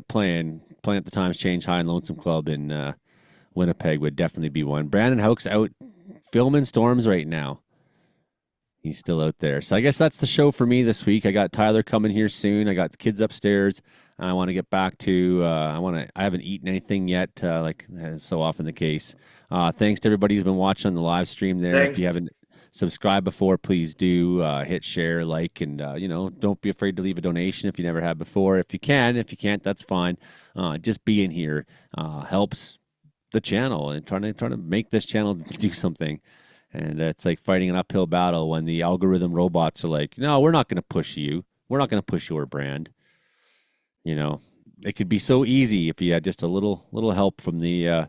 playing at the Times Change High and Lonesome Club in Winnipeg would definitely be one. Brandon Hauk's out filming storms right now. He's still out there. So I guess that's the show for me this week. I got Tyler coming here soon. I got the kids upstairs. I want to get back to I haven't eaten anything yet, like is so often the case. Thanks to everybody who's been watching on the live stream there. Thanks. If you haven't subscribed before, please do hit share, like, and don't be afraid to leave a donation if you never have before. If you can't, that's fine. Just being here helps the channel and trying to make this channel do something. And it's like fighting an uphill battle when the algorithm robots are like, no, we're not going to push you. We're not going to push your brand. It could be so easy if you had just a little help from the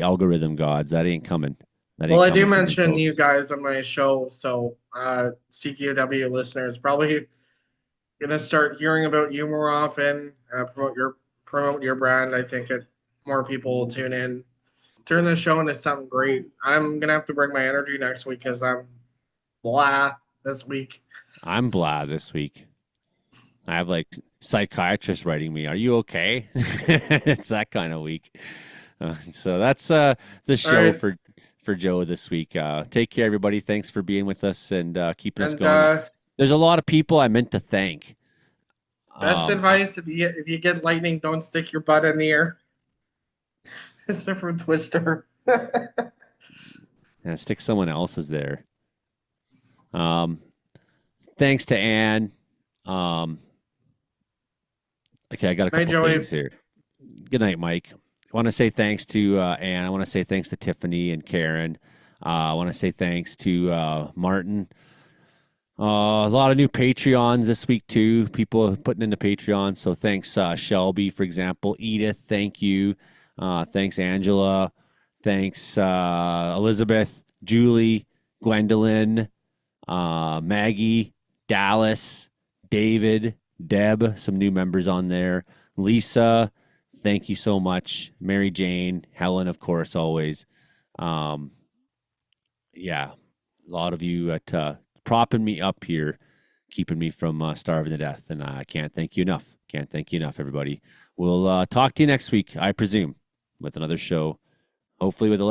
algorithm gods. That ain't coming. Well, I do mention you guys on my show, so CQW listeners probably gonna start hearing about you more often. Promote your brand. I think more people will tune in. Turn this show into something great. I'm gonna have to bring my energy next week because I'm blah this week. I'm blah this week. I have like psychiatrists writing me, "Are you okay?" It's that kind of week. So that's the show right. for Joe this week. Take care, everybody. Thanks for being with us and keeping us going. There's a lot of people I meant to thank. Best advice: if you get lightning, don't stick your butt in the air. It's from Twister. Yeah, stick someone else's there. Thanks to Anne. Okay, I got a couple things here. Good night, Mike. I want to say thanks to Anne. I want to say thanks to Tiffany and Karen. I want to say thanks to Martin. A lot of new Patreons this week, too. People putting into Patreon. So thanks, Shelby, for example. Edith, thank you. Thanks, Angela. Thanks, Elizabeth, Julie, Gwendolyn, Maggie, Dallas, David, Deb, some new members on there. Lisa, thank you so much. Mary Jane, Helen, of course, always. Yeah, a lot of you at propping me up here, keeping me from starving to death, and I can't thank you enough. Can't thank you enough, everybody. We'll talk to you next week, I presume, with another show, hopefully with a